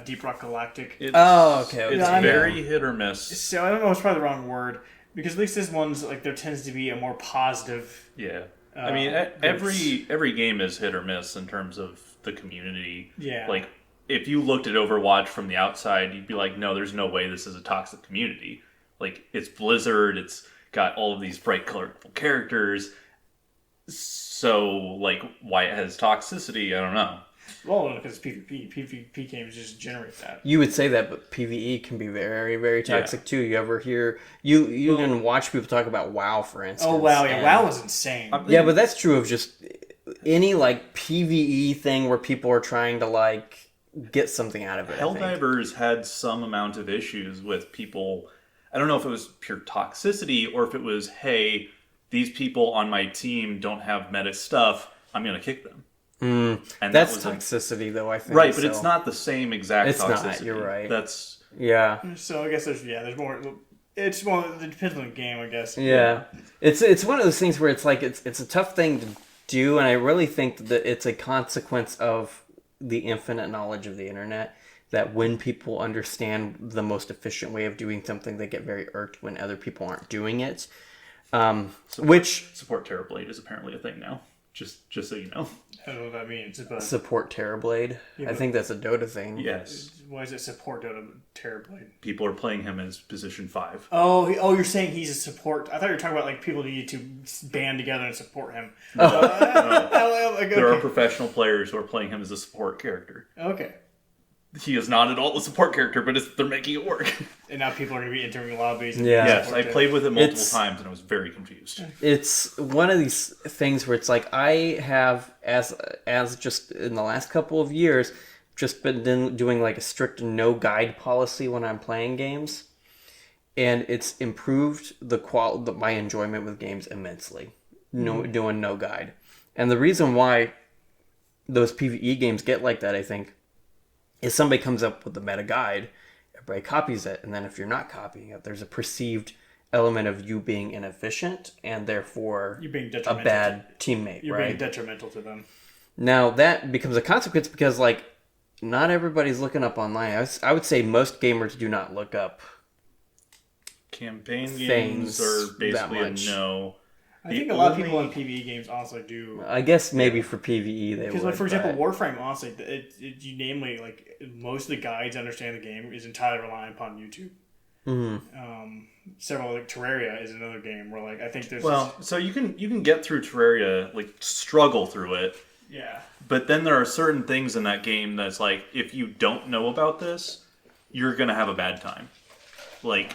Deep Rock Galactic. It's, Okay. It's Yeah, very hit or miss. So I don't know, it's probably the wrong word. Because at least this one's, like, there tends to be a more positive... Yeah. I mean, every game is hit or miss in terms of the community. Yeah. Like, if you looked at Overwatch from the outside, you'd be like, no, there's no way this is a toxic community. Like, it's Blizzard, it's got all of these bright, colorful characters. So, like, why it has toxicity, I don't know. Well, because PvP. PvP games just generate that. You would say that, but PvE can be very, very toxic too. You ever hear you even watch people talk about WoW, for instance? Oh, WoW, yeah. and- WoW is insane. Yeah, but that's true of just any like PvE thing where people are trying to like get something out of it. I think. Helldivers had some amount of issues with people. I don't know if it was pure toxicity or if it was, hey, these people on my team don't have meta stuff, I'm going to kick them. And That's that was toxicity, though, I think. right, but so. it's not the same exact It's toxicity. not, you're right. That's Yeah. So I guess there's more... It's more... It depends on the game, I guess. Yeah. It's one of those things where it's like, it's a tough thing to do, and I really think that it's a consequence of the infinite knowledge of the internet, that when people understand the most efficient way of doing something, they get very irked when other people aren't doing it. support Terrorblade is apparently a thing now. Just so you know. I don't know what that means, but... Support Terrorblade. I think that's a Dota thing. Yes. Why does it support Dota Terrorblade? People are playing him as position 5. Oh, you're saying he's a support... I thought you were talking about, like, people need to band together and support him. There are Okay. professional players who are playing him as a support character. Okay. He is not at all a support character, but they're making it work. And now people are going to be entering lobbies. And Yeah. Yes, I support played with him multiple It's- times and I was very confused. It's one of these things where it's like I have, as just in the last couple of years, just been doing like a strict no guide policy when I'm playing games, and it's improved my enjoyment with games immensely. Doing no guide, and the reason why those PvE games get like that, I think, is somebody comes up with the meta guide, everybody copies it, and then if you're not copying it, there's a perceived element of you being inefficient and therefore You're being a detrimental. bad teammate, You're right? being detrimental to them. Now that becomes a consequence because like not everybody's looking up online. I would say most gamers do not look up. Campaign Things games are that basically a much. no. I think a lot of people in PvE games honestly do. I guess maybe for PvE they Because, would. like, for example, but- Warframe, honestly, namely, like, most of the guides to understand the game is entirely reliant upon YouTube. Several, like, Terraria is another game where, like, I think there's... Well, so you can get through Terraria, like struggle through it, yeah. but then there are certain things in that game that's like, if you don't know about this, you're gonna have a bad time. Like,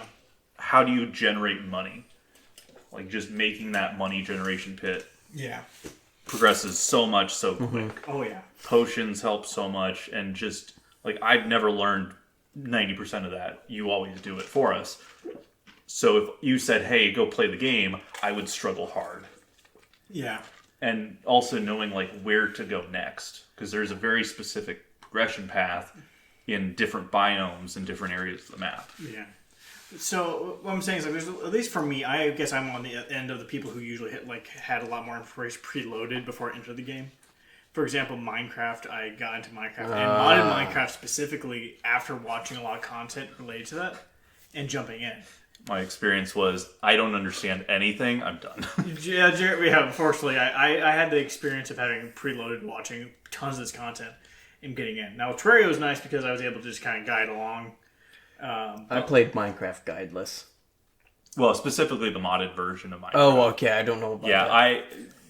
how do you generate money? Like, just making that money generation pit Yeah. progresses so much so quick. Oh, yeah. Potions help so much, and just, like, I've never learned 90% of that. You always do it for us. So if you said, hey, go play the game, I would struggle hard. Yeah. And also knowing, like, where to go next. Because there's a very specific progression path in different biomes and different areas of the map. Yeah. So what I'm saying is, like, there's, at least for me, I guess I'm on the end of the people who usually had a lot more information preloaded before I entered the game. For example, Minecraft, I got into Minecraft and modded Minecraft specifically after watching a lot of content related to that and jumping in. My experience was, I don't understand anything, I'm done. Yeah, unfortunately, I had the experience of having preloaded, watching tons of this content and getting in. Now, Terraria was nice because I was able to just kind of guide along. I played Minecraft guideless. Well, specifically the modded version of Minecraft. Oh, okay. I don't know about Yeah, that.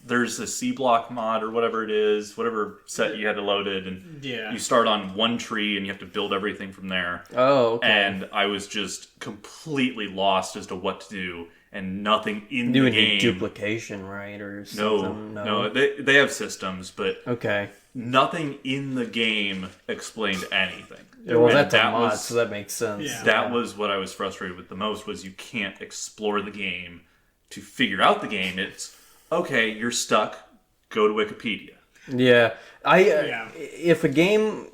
there's a C block mod or whatever it is, whatever set you had to load it, and Yeah. you start on one tree and you have to build everything from there. Oh, okay. And I was just completely lost as to what to do, and nothing in Doing the game. duplication, right, or No, something? no, they have systems, but Okay. nothing in the game explained anything. Well, And that's a that mod, was- so that makes sense. Yeah. That was what I was frustrated with the most, was you can't explore the game to figure out the game. It's, okay, you're stuck, go to Wikipedia. Yeah. Yeah. If a game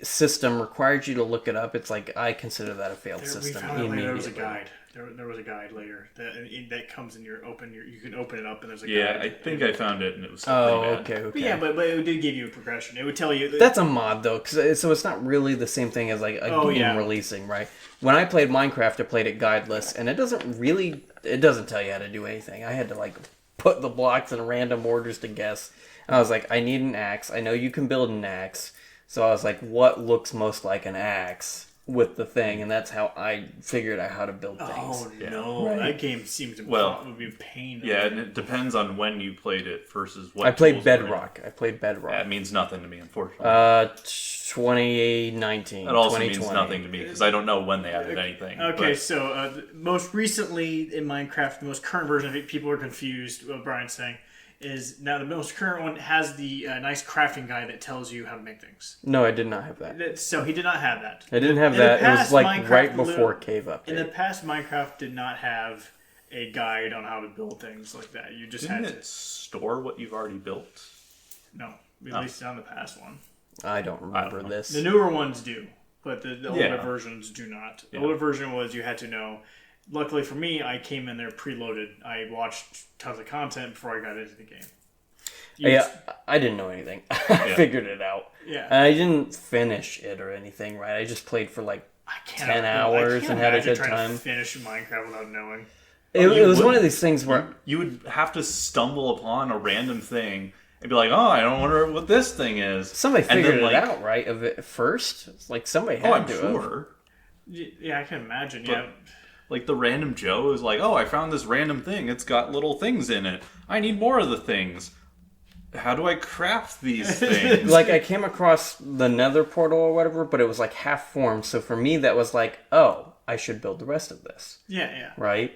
system requires you to look it up, it's like I consider that a failed We system. found out later there was a immediately. guide. There was a guide later that comes in you can open it up and there's a Yeah, guide. I think I found it and it was still Oh, pretty bad. okay, But okay. yeah, but it did give you a progression. It would tell you That's a mod though, so it's not really the same thing as like a game yeah. releasing, right? When I played Minecraft, I played it guideless, and it doesn't tell you how to do anything. I had to like put the blocks in random orders to guess. And I was like, I need an axe. I know you can build an axe, so I was like, what looks most like an axe with the thing, and that's how I figured out how to build things. Oh no, Right. that game seems to would be a pain. Yeah, and it depends on when you played it versus what. I played tools were in it. Bedrock. That means nothing to me, unfortunately. 2019. That also 2020. means nothing to me because I don't know when they added anything. Okay, but- so most recently in Minecraft, the most current version of it, people are confused. What Brian's saying is now the most current one has the nice crafting guide that tells you how to make things. No, I did not have that. So he did not have that. I didn't have In the that. It was past, like Minecraft right before lit- Cave Update. In the past, Minecraft did not have a guide on how to build things like that. You just Didn't had it to. store what you've already built? No, at least on the past one. I don't remember know. this. The newer ones do, but the older Yeah. versions do not. The Yeah. older version was you had to know. Luckily for me, I came in there preloaded. I watched tons of content before I got into the game. Yeah, I didn't know anything. I figured it out. Yeah. And I didn't finish it or anything, right? I just played for like I 10 hours and had a good trying time. to finish Minecraft without knowing. It was wouldn't. one of these things where You would have to stumble upon a random thing and be like, "Oh, I don't wonder what this thing is." somebody And figured then, it like, out, right? Of it first, it's like somebody had Oh, I'm to. sure. Yeah, I can imagine. But- Yeah. Like the random Joe is like, "Oh, I found this random thing. It's got little things in it. I need more of the things. How do I craft these things?" Like I came across the Nether portal or whatever, but it was like half formed. So for me, that was like, oh, I should build the rest of this, Yeah. right?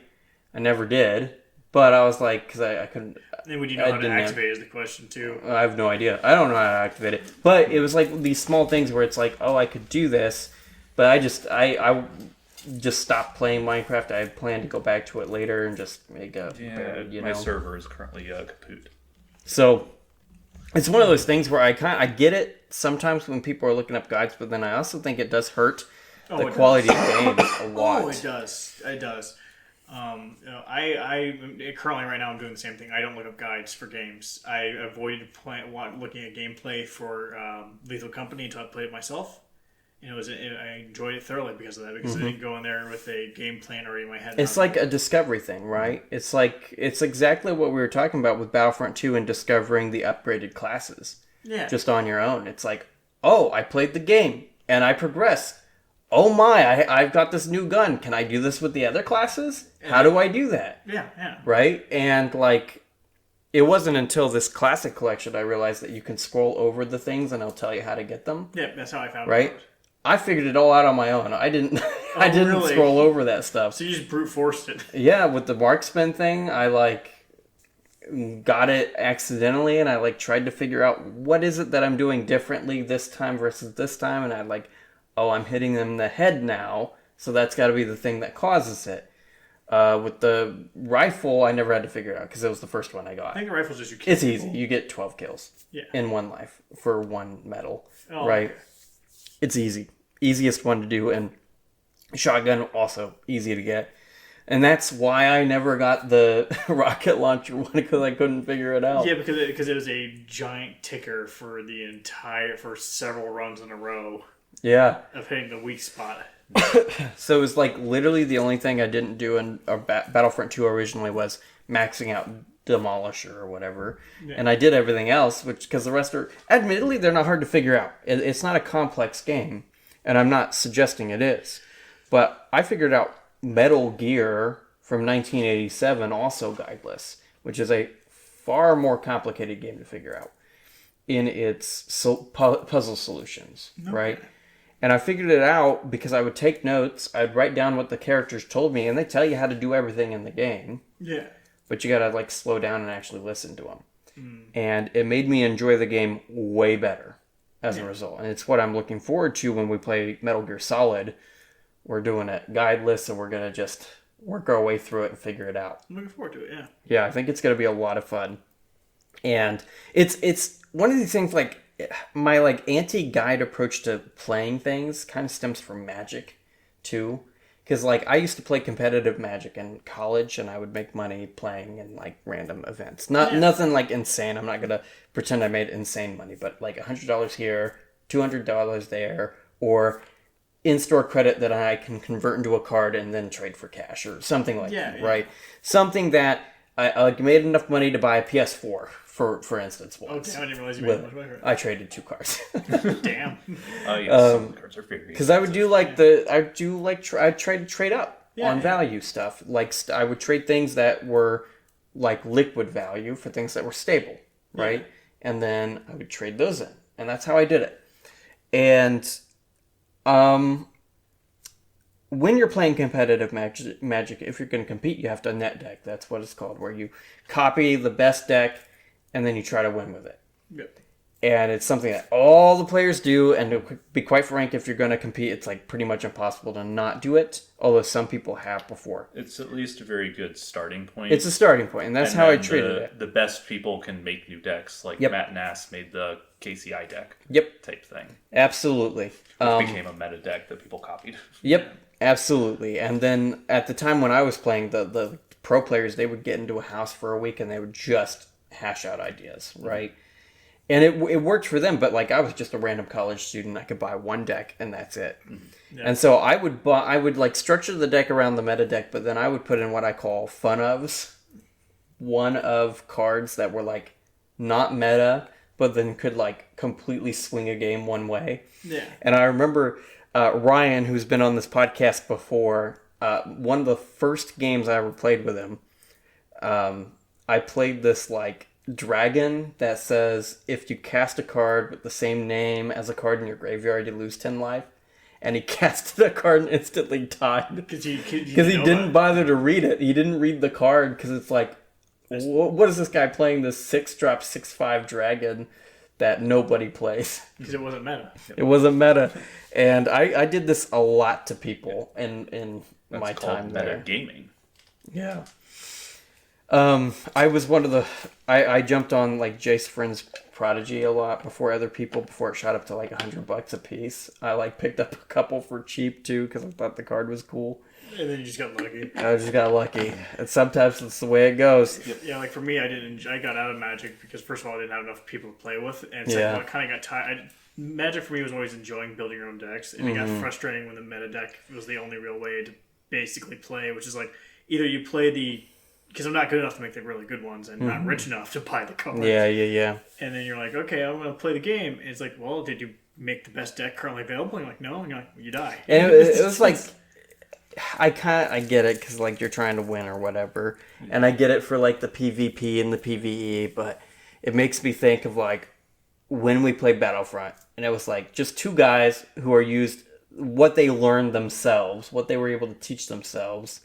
I never did, but I was like, because I couldn't. And would you know I how to didn't have- activate is the question too. I have no idea. I don't know how to activate it. But it was like these small things where it's like, oh, I could do this. But I just stopped playing Minecraft. I planned to go back to it later and just make a Yeah, my server is currently kaput. So it's one of those things where I get it sometimes when people are looking up guides, but then I also think it does hurt the it quality of games a lot. Oh, it does. It does. I currently right now I'm doing the same thing. I don't look up guides for games. I avoided looking at gameplay for Lethal Company until I played it myself. And I enjoyed it thoroughly because of that. Because I didn't go in there with a game plan already in my head. It's like a discovery thing, right? It's exactly what we were talking about with Battlefront 2 and discovering the upgraded classes. yeah, Just on your own. It's like, oh, I played the game and I progressed. Oh my, I've got this new gun. Can I do this with the other classes? How do I do that? yeah. Right? And like, it wasn't until this classic collection I realized that you can scroll over the things and it'll tell you how to get them. Yeah, that's how I found Right? it. I figured it all out on my own. I didn't I didn't really? scroll over that stuff. So you just brute forced it. Yeah, with the marksman thing, I like got it accidentally and I like tried to figure out what is it that I'm doing differently this time versus this time, and I like, oh, I'm hitting them in the head now, so that's got to be the thing that causes it. With the rifle, I never had to figure it out because it was the first one I got. I think the rifle's just you kill It's easy. people. You get 12 kills Yeah. in one life for one medal, Oh, right? okay. It's easy. Easiest one to do, and shotgun also easy to get. And that's why I never got the rocket launcher one, because I couldn't figure it out. Yeah, because it was a giant ticker for several runs in a row Yeah. of hitting the weak spot. So it was like literally the only thing I didn't do in Battlefront 2 originally was maxing out Demolisher or whatever. Yeah. And I did everything else, because the rest are, admittedly, they're not hard to figure out. It's not a complex game, and I'm not suggesting it is. But I figured out Metal Gear from 1987, also guideless, which is a far more complicated game to figure out in its puzzle solutions, right? And I figured it out because I would take notes, I'd write down what the characters told me, and they tell you how to do everything in the game, Yeah. but you gotta like slow down and actually listen to them. And it made me enjoy the game way better as a result. And it's what I'm looking forward to when we play Metal Gear Solid. We're doing it guideless, and we're gonna just work our way through it and figure it out. I'm looking forward to it, yeah. Yeah, I think it's gonna be a lot of fun. And it's one of these things, like, my like anti-guide approach to playing things kind of stems from Magic too, because like I used to play competitive Magic in college and I would make money playing in like random events, nothing like insane. I'm not gonna pretend I made insane money, but like $100 here, $200 there, or in-store credit that I can convert into a card and then trade for cash or something like that, right? Something that I made enough money to buy a PS4, for instance. Once. Oh, damn, I didn't realize you made much money. I traded 2 cards. Damn. Oh, yes, some cards are very Because I would do like I'd try to trade up on value stuff. Like I would trade things that were like liquid value for things that were stable, right? And then I would trade those in, and that's how I did it. And when you're playing competitive Magic, if you're going to compete, you have to net deck. That's what it's called, where you copy the best deck and then you try to win with it. Yep. And it's something that all the players do, and to be quite frank, if you're going to compete, it's like pretty much impossible to not do it, although some people have before. It's at least a very good starting point. It's a starting point, and that's how I treated it. The best people can make new decks, like Matt Nass made the KCI deck type thing. Absolutely. Which became a meta deck that people copied. Yep, absolutely. And then at the time when I was playing, the pro players, they would get into a house for a week and they would just hash out ideas, right? And it worked for them, but like I was just a random college student. I could buy one deck and that's it. Yeah. And so I would like structure the deck around the meta deck, but then I would put in what I call fun ofs. One of cards that were like not meta, but then could like completely swing a game one way. Yeah. And I remember Ryan, who's been on this podcast before, one of the first games I ever played with him, I played this like dragon that says if you cast a card with the same name as a card in your graveyard, you lose 10 life. And he casted a card and instantly died. Because he didn't bother to read it. He didn't read the card because it's like, what is this guy playing this 6-drop 6/5 dragon that nobody plays? Because it wasn't meta. It wasn't meta. And I did this a lot to people in my time there. Meta gaming. Yeah. I was one of the... I jumped on like Jace Friend's Prodigy a lot before it shot up to like $100 a piece. I like picked up a couple for cheap too because I thought the card was cool. And then you just got lucky. I just got lucky. And sometimes it's the way it goes. Yeah, like for me, I got out of Magic because first of all, I didn't have enough people to play with, and second, I kind of got tired. Magic for me was always enjoying building your own decks, and it got frustrating when the meta deck was the only real way to basically play, which is like either you play because I'm not good enough to make the really good ones and not rich enough to buy the cards. Yeah. And then you're like, okay, I'm going to play the game. And it's like, well, did you make the best deck currently available? And you're like, no. And you're like, well, you die. And it was like, I get it because like you're trying to win or whatever. And I get it for like the PvP and the PvE, but it makes me think of like when we played Battlefront. And it was like just 2 guys who are used what they learned themselves, what they were able to teach themselves.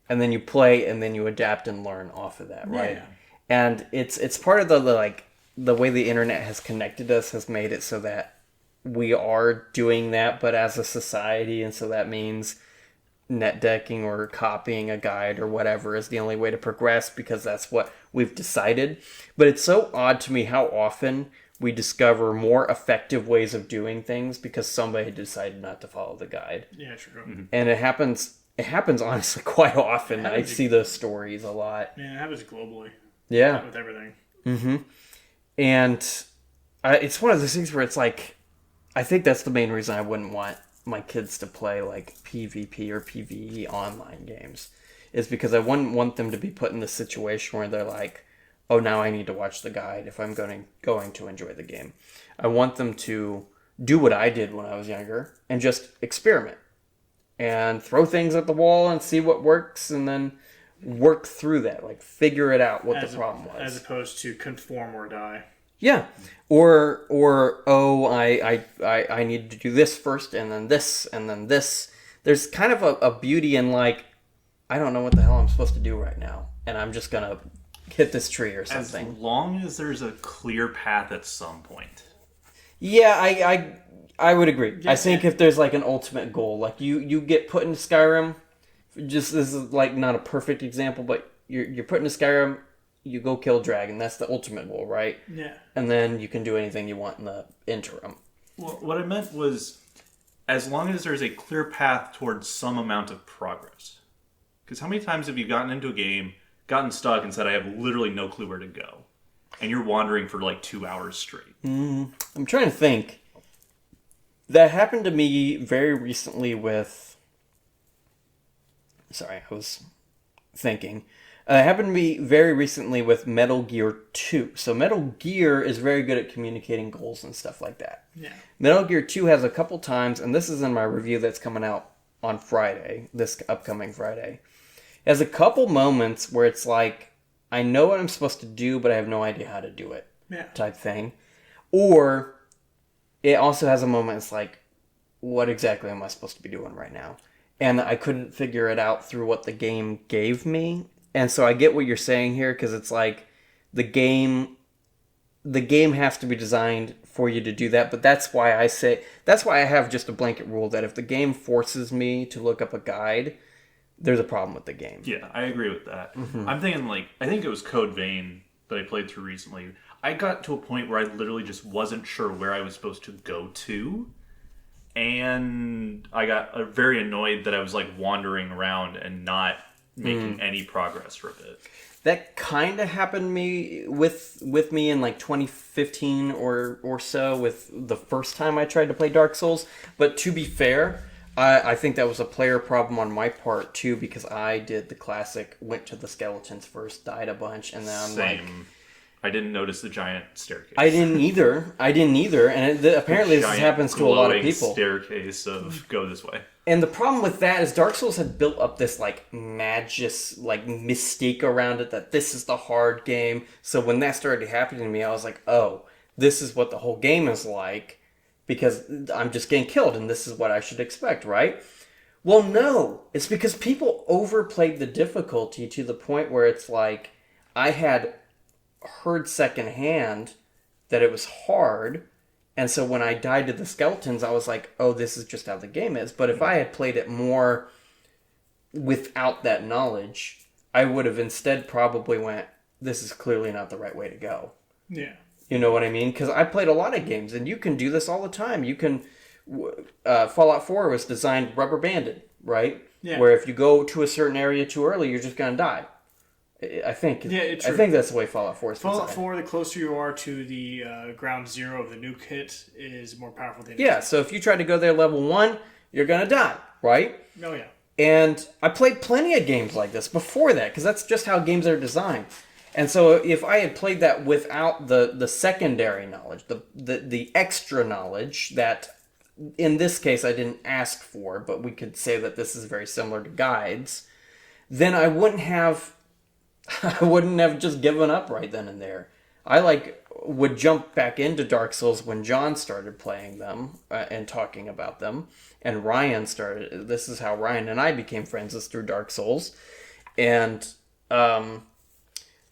And then you play, and then you adapt and learn off of that, right? Yeah. And it's part of the way the internet has connected us has made it so that we are doing that, but as a society, and so that means net decking or copying a guide or whatever is the only way to progress because that's what we've decided. But it's so odd to me how often we discover more effective ways of doing things because somebody decided not to follow the guide. Yeah, true. Mm-hmm. And it happens honestly quite often. I see those stories a lot. Yeah, it happens globally. Yeah. With everything. Mm-hmm. And it's one of those things where it's like, I think that's the main reason I wouldn't want my kids to play like PvP or PvE online games. Is because I wouldn't want them to be put in the situation where they're like, oh, now I need to watch the guide if I'm going to enjoy the game. I want them to do what I did when I was younger and just experiment. And throw things at the wall and see what works, and then work through that, like figure it out what the problem was. As opposed to conform or die. Yeah, or I need to do this first, and then this, and then this. There's kind of a beauty in like, I don't know what the hell I'm supposed to do right now, and I'm just gonna hit this tree or something. As long as there's a clear path at some point. Yeah, I would agree. Yeah, I think if there's like an ultimate goal, like you get put into Skyrim, just this is like not a perfect example, but you're put into Skyrim, you go kill dragon. That's the ultimate goal, right? Yeah. And then you can do anything you want in the interim. Well, what I meant was, as long as there's a clear path towards some amount of progress. Because how many times have you gotten into a game, gotten stuck, and said, I have literally no clue where to go? And you're wandering for like 2 hours straight. I'm trying to think. That happened to me very recently with... Sorry, I was thinking. It happened to me very recently with Metal Gear 2. So Metal Gear is very good at communicating goals and stuff like that. Yeah. Metal Gear 2 has a couple times, and this is in my review that's coming out on Friday, this upcoming Friday. It has a couple moments where it's like, I know what I'm supposed to do, but I have no idea how to do it. Yeah. Type thing. Or it also has a moment it's like, what exactly am I supposed to be doing right now? And I couldn't figure it out through what the game gave me. And so I get what you're saying here, because it's like the game has to be designed for you to do that. But that's why I have just a blanket rule that if the game forces me to look up a guide, there's a problem with the game. Yeah, I agree with that. Mm-hmm. I'm thinking I think it was Code Vein that I played through recently. I got to a point where I literally just wasn't sure where I was supposed to go to. And I got very annoyed that I was like wandering around and not making any progress for a bit. That kind of happened with me in like 2015 or so with the first time I tried to play Dark Souls. But to be fair, I think that was a player problem on my part too, because I did the classic, went to the skeletons first, died a bunch, and then I'm like... I didn't notice the giant staircase. I didn't either. And apparently this happens to a lot of people. Staircase of go this way. And the problem with that is Dark Souls had built up this like mystique around it that this is the hard game. So when that started happening to me, I was like, oh, this is what the whole game is like, because I'm just getting killed and this is what I should expect, right? Well, no. It's because people overplayed the difficulty to the point where it's like I had heard secondhand that it was hard, and so when I died to the skeletons, I was like, oh, this is just how the game is. But if I had played it more without that knowledge, I would have instead probably went, this is clearly not the right way to go. Yeah. You know what I mean? Because I played a lot of games, and you can do this all the time. You can... Fallout 4 was designed rubber banded, right? Yeah. Where if you go to a certain area too early, you're just going to die. I think that's the way Fallout 4 is designed. Fallout 4, the closer you are to the ground zero of the nuke hit, is more powerful than... Yeah, so if you try to go there level 1, you're going to die, right? Oh, yeah. And I played plenty of games like this before that, because that's just how games are designed. And so if I had played that without the secondary knowledge, the extra knowledge that, in this case, I didn't ask for, but we could say that this is very similar to guides, then I wouldn't have just given up right then and there. I would jump back into Dark Souls when John started playing them and talking about them, and Ryan started. This is how Ryan and I became friends, is through Dark Souls, and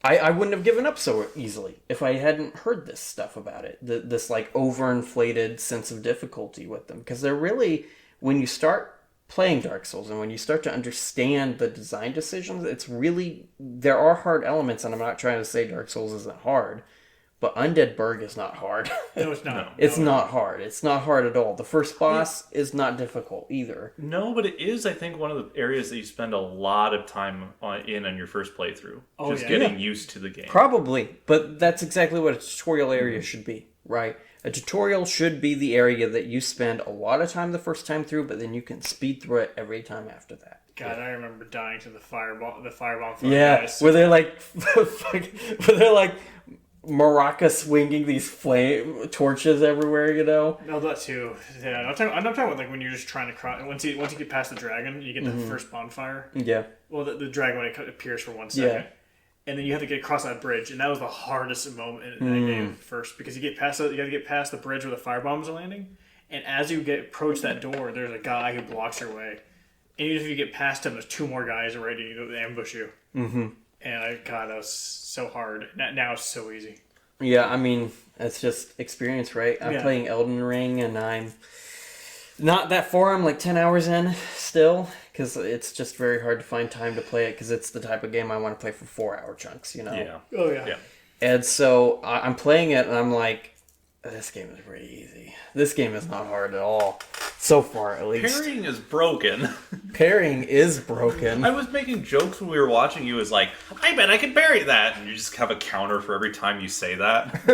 I wouldn't have given up so easily if I hadn't heard this stuff about it. This like overinflated sense of difficulty with them, because they're really, when you start playing Dark Souls and when you start to understand the design decisions, it's really, there are hard elements, and I'm not trying to say Dark Souls isn't hard, but Undead Burg is not hard. No, it's not. It's not hard. It's not hard at all. The first boss is not difficult either. No, but it is, I think, one of the areas that you spend a lot of time on your first playthrough. Just getting used to the game. Probably, but that's exactly what a tutorial area should be, right? A tutorial should be the area that you spend a lot of time the first time through, but then you can speed through it every time after that. God, I remember dying to the firebomb. Yeah, where they're like maraca swinging these flame torches everywhere, you know? No, that too. Yeah, I'm not talking about like when you're just trying to cross. Once you get past the dragon, you get the first bonfire. Yeah. Well, the dragon when it appears for 1 second. Yeah. And then you have to get across that bridge, and that was the hardest moment in the game first, because you got to get past the bridge where the firebombs are landing, and as you approach that door, there's a guy who blocks your way, and even if you get past him, there's 2 more guys ready to ambush you. Mm-hmm. And God, that was so hard. Now it's so easy. Yeah, I mean, it's just experience, right? I'm playing Elden Ring, and I'm not that far. I'm like 10 hours in still, because it's just very hard to find time to play it because it's the type of game I want to play for 4-hour chunks, you know? Yeah. Oh, yeah. Yeah. And so I'm playing it and I'm like, this game is pretty easy. This game is not hard at all. So far, at least. Parrying is broken. Parrying is broken. I was making jokes when we were watching you. As like, I bet I could parry that, and you just have a counter for every time you say that.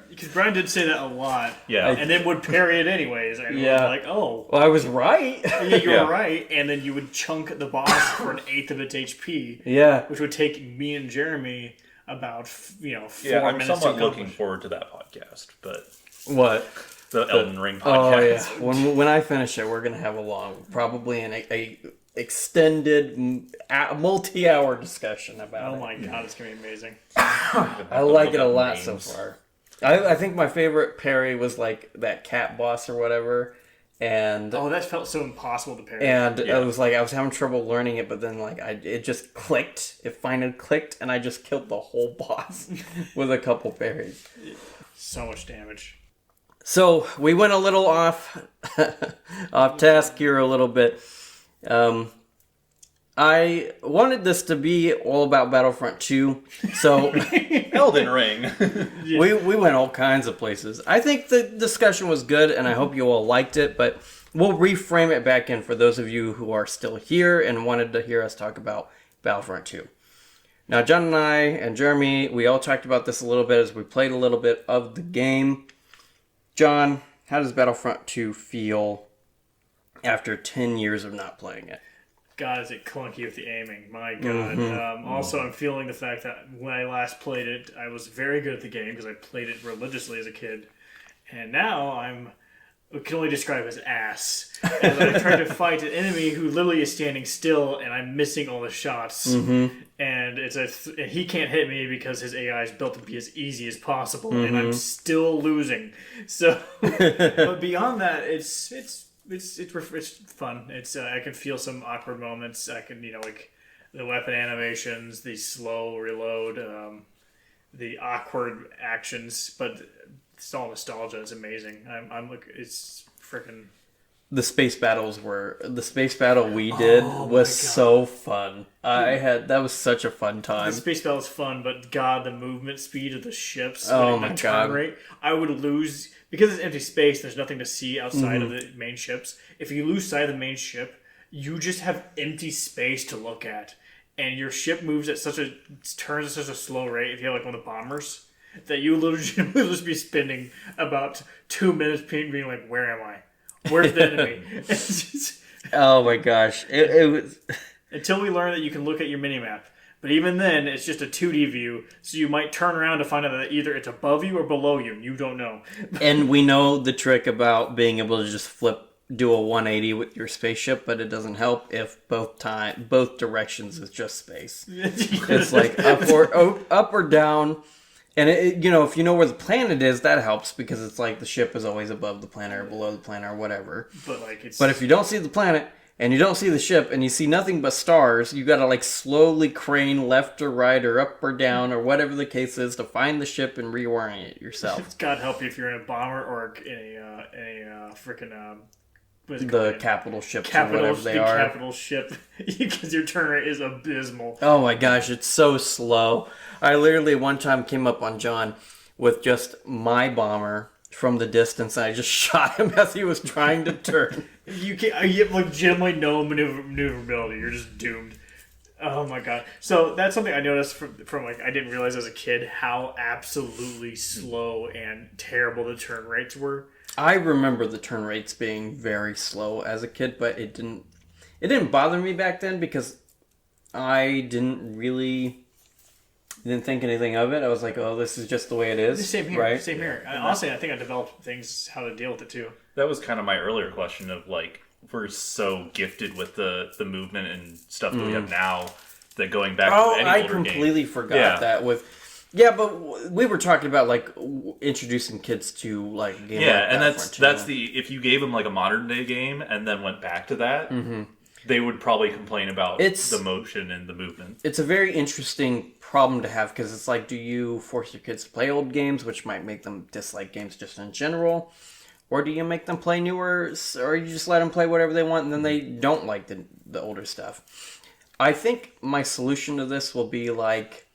Because Brian did say that a lot. Yeah. And then would parry it anyways. And Yeah. we're like, oh. Well, I was right. Yeah, you Yeah. were right. And then you would chunk the boss for an eighth of its HP. Yeah. Which would take me and Jeremy about, 4 I'm minutes somewhat to looking accomplish. forward to that podcast, but what? the Elden Ring Oh yeah. podcast. When I finish it, we're gonna have a long, probably a extended, multi-hour discussion about Oh it. my god, it's going to be amazing. I like it a lot so far. I think my favorite parry was like that cat boss or whatever, and Oh, that felt so impossible to parry. and Yeah. I was like I was having trouble learning it, but then like it just clicked. It finally clicked, and I just killed the whole boss with a couple parries. So much damage. So we went a little off task here a little bit. I wanted this to be all about Battlefront 2, so Elden Ring. we went all kinds of places. I think the discussion was good, and I hope you all liked it, but we'll reframe it back in for those of you who are still here and wanted to hear us talk about Battlefront 2. Now, John and I and Jeremy, we all talked about this a little bit as we played a little bit of the game. John, how does Battlefront 2 feel after 10 years of not playing it? God, is it clunky with the aiming. My God. Also, I'm feeling the fact that when I last played it, I was very good at the game because I played it religiously as a kid. And now I can only describe as ass. As I try to fight an enemy who literally is standing still and I'm missing all the shots. And and he can't hit me because his AI is built to be as easy as possible. And I'm still losing. So, but beyond that, it's fun. It's I can feel some awkward moments. I can like the weapon animations, the slow reload, the awkward actions, but it's all nostalgia. It's amazing. I'm like it's freaking. The space battle we did was so fun. That was such a fun time. The space battle is fun, but God, the movement speed of the ships. Oh like, my the turn God. rate, I would lose because it's empty space. There's nothing to see outside of the main ships. If you lose sight of the main ship, you just have empty space to look at, and your ship moves at turns at such a slow rate. If you have like one of the bombers, that you literally will just be spending about 2 minutes being like, where am I? Where's the enemy? It's just, Oh my gosh. It was... until we learn that you can look at your minimap. But even then, it's just a 2D view, so you might turn around to find out that either it's above you or below you. You don't know. And we know the trick about being able to just do a 180 with your spaceship, but it doesn't help if both directions is just space. It's like up or down. And if you know where the planet is, that helps because it's like the ship is always above the planet or below the planet or whatever. But if you don't see the planet and you don't see the ship and you see nothing but stars, you gotta like slowly crane left or right or up or down or whatever the case is to find the ship and reorient it yourself. God help you if you're in a bomber or in a freaking The capital ships or whatever they are. Capital ship, because your turn rate is abysmal. Oh my gosh, it's so slow. I literally one time came up on John with just my bomber from the distance, and I just shot him as he was trying to turn. You have legitimately no maneuverability. You're just doomed. Oh my god. So that's something I noticed from like I didn't realize as a kid how absolutely slow and terrible the turn rates were. I remember the turn rates being very slow as a kid, but it didn't bother me back then because I didn't think anything of it. I was like, oh, this is just the way it is. Same here. Right? Same here. Honestly, I think I developed how to deal with it too. That was kind of my earlier question of like, we're so gifted with the movement and stuff that we have now that going back to any I older completely game. forgot that with... Yeah, but we were talking about like introducing kids to like a game. Yeah, like and Battlefront, if you gave them like a modern day game and then went back to that, they would probably complain about the motion and the movement. It's a very interesting problem to have because it's like, do you force your kids to play old games, which might make them dislike games just in general, Or do you make them play newer, or you just let them play whatever they want and then they don't like the older stuff? I think my solution to this will be like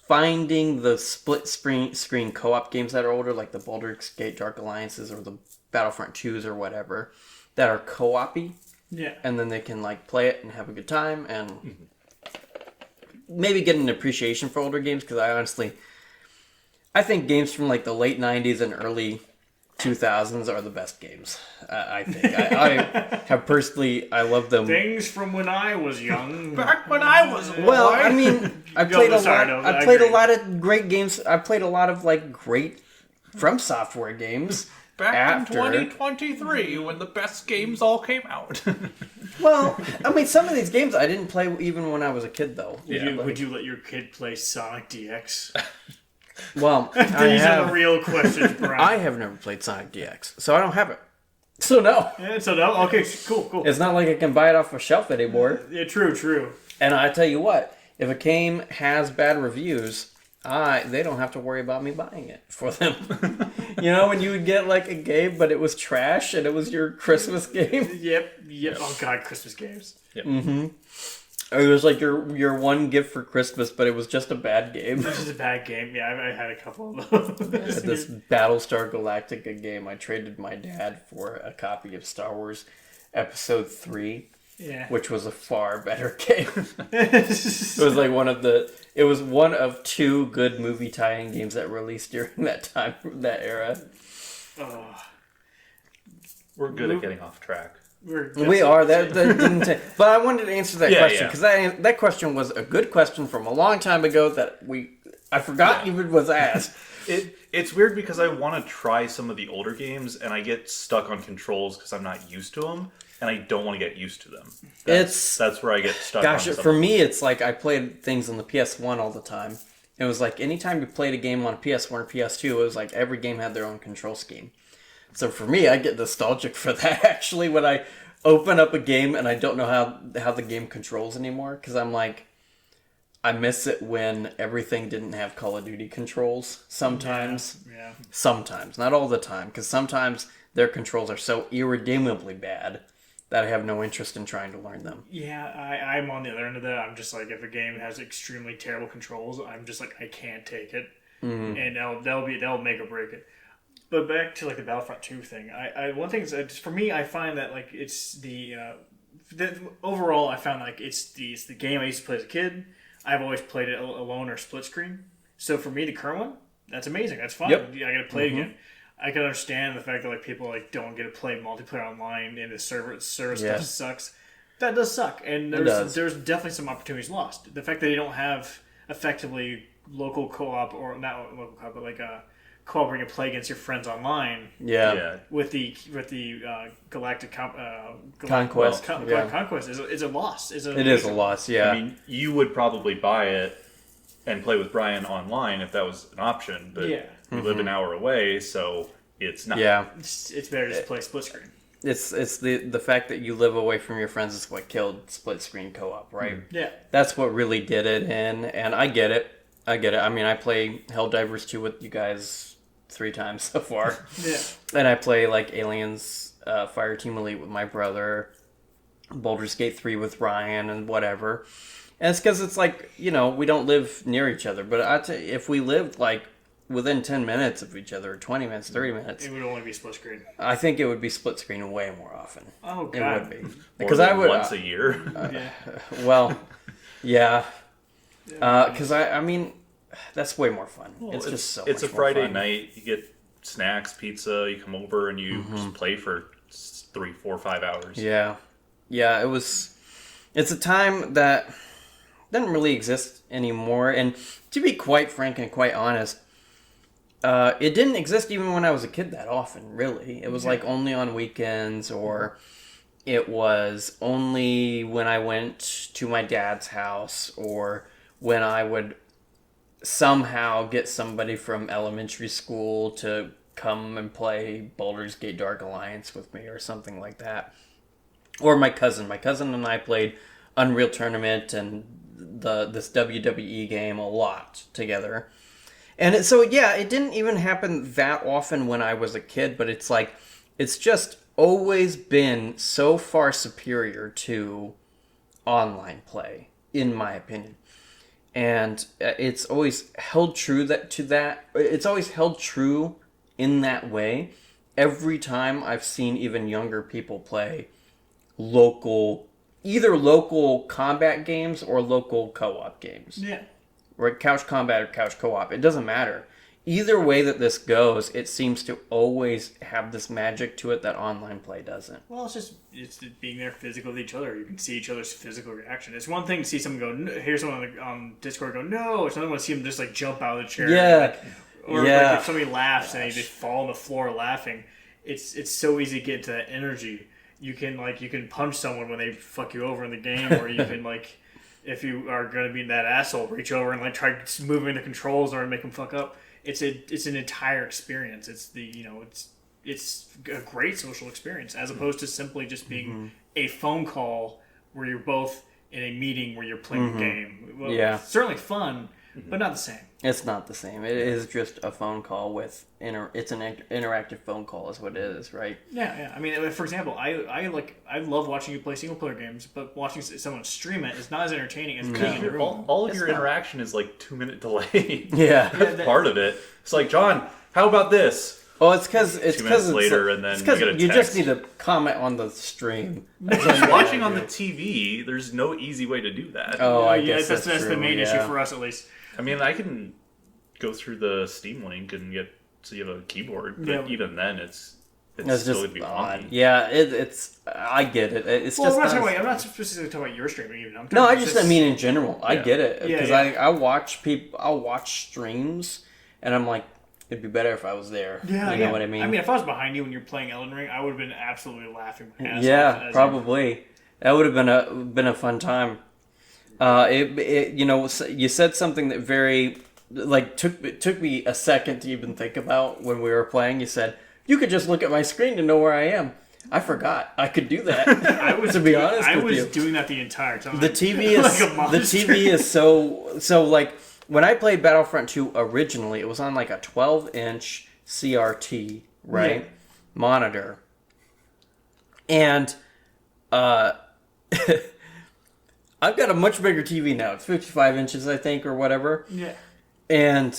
finding the split screen co-op games that are older, like the Baldur's Gate Dark Alliances or the Battlefront 2s or whatever, that are co-op-y. Yeah. And then they can like play it and have a good time and maybe get an appreciation for older games, because I think games from like the late 90s and early 2000s are the best games. I think I have personally, I love them. Things from when I was young. Back when I was a boy. Well, I mean, I played a lot. I played agree. a lot of great games. I played a lot of like great From Software games. Back in 2023, when the best games all came out. Well, I mean, some of these games I didn't play even when I was a kid, though. Would you let your kid play Sonic DX? Well, These are the real questions, Brian. I have never played Sonic DX, so I don't have it. So no. Yeah, so no? Okay, cool. It's not like I can buy it off a shelf anymore. Yeah, true. And I tell you what, if a game has bad reviews, they don't have to worry about me buying it for them. You know, when you would get like a game, but it was trash and it was your Christmas game. Yep. Oh god, Christmas games. Yep. Mm-hmm. It was like your one gift for Christmas, but it was just a bad game. This is a bad game. Yeah, I had a couple of those. This Battlestar Galactica game, I traded my dad for a copy of Star Wars Episode 3, Yeah. which was a far better game. It was like one of two good movie tie-in games that were released during that era. We're good at getting off track. We are. That didn't take, but I wanted to answer that question because that question was a good question from a long time ago that I forgot even was asked. It's weird because I want to try some of the older games and I get stuck on controls because I'm not used to them and I don't want to get used to them. That's where I get stuck. Gosh, for me, it's like I played things on the PS1 all the time. It was like anytime you played a game on PS1 or PS2, it was like every game had their own control scheme. So for me, I get nostalgic for that actually when I open up a game and I don't know how the game controls anymore, because I'm like, I miss it when everything didn't have Call of Duty controls sometimes. Yeah. Sometimes, not all the time, because sometimes their controls are so irredeemably bad that I have no interest in trying to learn them. Yeah, I'm on the other end of that. I'm just like, if a game has extremely terrible controls, I'm just like, I can't take it. Mm-hmm. And that'll make or break it. But back to like the Battlefront 2 thing, one thing is for me, I find that like it's overall I found like it's the game I used to play as a kid. I've always played it alone or split screen. So for me, the current one, that's amazing. That's fun. Yep. I got to play again. I can understand the fact that like people like don't get to play multiplayer online and the server stuff sucks. That does suck, and there's definitely some opportunities lost. The fact that they don't have effectively local co-op, or not local co-op, but like a co-op where you can play against your friends online. Yeah. With the Galactic Conquest. Conquest is a loss. It is a loss. Yeah. I mean, you would probably buy it and play with Brian online if that was an option, but we live an hour away, so it's not. Yeah. It's better to just play split screen. It's the fact that you live away from your friends is what killed split screen co-op, right? Yeah. That's what really did it, and I get it. I mean, I play Helldivers 2 with you guys 3 times so far. Yeah. And I play like Aliens Fireteam Elite with my brother, Baldur's Gate 3 with Ryan, and whatever. And it's because it's like, you know, we don't live near each other. But if we lived like within 10 minutes of each other, or 20 minutes, 30 minutes, it would only be split screen. I think it would be split screen way more often. Oh, God. It would be. Because I would once a year. Well, yeah. Because I mean, that's way more fun. Well, it's just so it's much a Friday more fun. night. You get snacks, pizza. You come over and you just play for 3, 4, 5 hours. Yeah. It's a time that doesn't really exist anymore. And to be quite frank and quite honest, it didn't exist even when I was a kid that often, really. It was like only on weekends, or it was only when I went to my dad's house, or when I would somehow get somebody from elementary school to come and play Baldur's Gate Dark Alliance with me or something like that. Or my cousin. My cousin and I played Unreal Tournament and this WWE game a lot together. And it didn't even happen that often when I was a kid, but it's like it's just always been so far superior to online play, in my opinion. And it's always held true that. It's always held true in that way. Every time I've seen even younger people play either local combat games or local co-op games. Yeah. Right, couch combat or couch co-op. It doesn't matter. Either way that this goes, it seems to always have this magic to it that online play doesn't. Well, it's being there physical with each other. You can see each other's physical reaction. It's one thing to see someone go, hear someone on Discord go, no. It's another one to see them just like jump out of the chair. Yeah. Or like if somebody laughs and they just fall on the floor laughing. It's so easy to get into that energy. You can punch someone when they fuck you over in the game, or you can like, if you are going to be that asshole, reach over and like try moving the controls or make them fuck up. It's an entire experience. It's a great social experience as opposed to simply just being a phone call where you're both in a meeting where you're playing a game. Well, it's certainly fun, but not the same. It's not the same. It is just a phone call with it's an interactive phone call is what it is, right? Yeah. I mean, for example, I love watching you play single player games, but watching someone stream it is not as entertaining as being in the room. All of your interaction is like 2-minute delay. Yeah. That's part of it. It's like, John, how about this? Oh, it's because 2 minutes later, and then you get a text. You just need to comment on the stream. Watching on the TV, there's no easy way to do that. Oh, I yeah, guess that's true, the main issue for us at least. I mean, I can go through the Steam link and so you have a keyboard, but even then, it's still just going to be odd. wonky. Yeah, it's. I get it. It's well, just. I'm not specifically talking about your streaming. Even I mean in general. I get it because I watch people. I'll watch streams, and I'm like, it'd be better if I was there. Yeah, you know what I mean. I mean, if I was behind you when you're playing Elden Ring, I would have been absolutely laughing my ass off. Yeah, probably. That would have been a fun time. You said something that very took me a second to even think about when we were playing. You said you could just look at my screen to know where I am. I forgot I could do that. I was doing that the entire time. The TV is so like when I played Battlefront 2 originally, it was on like a 12-inch CRT monitor, and I've got a much bigger TV now. It's 55 inches, I think, or whatever. Yeah. And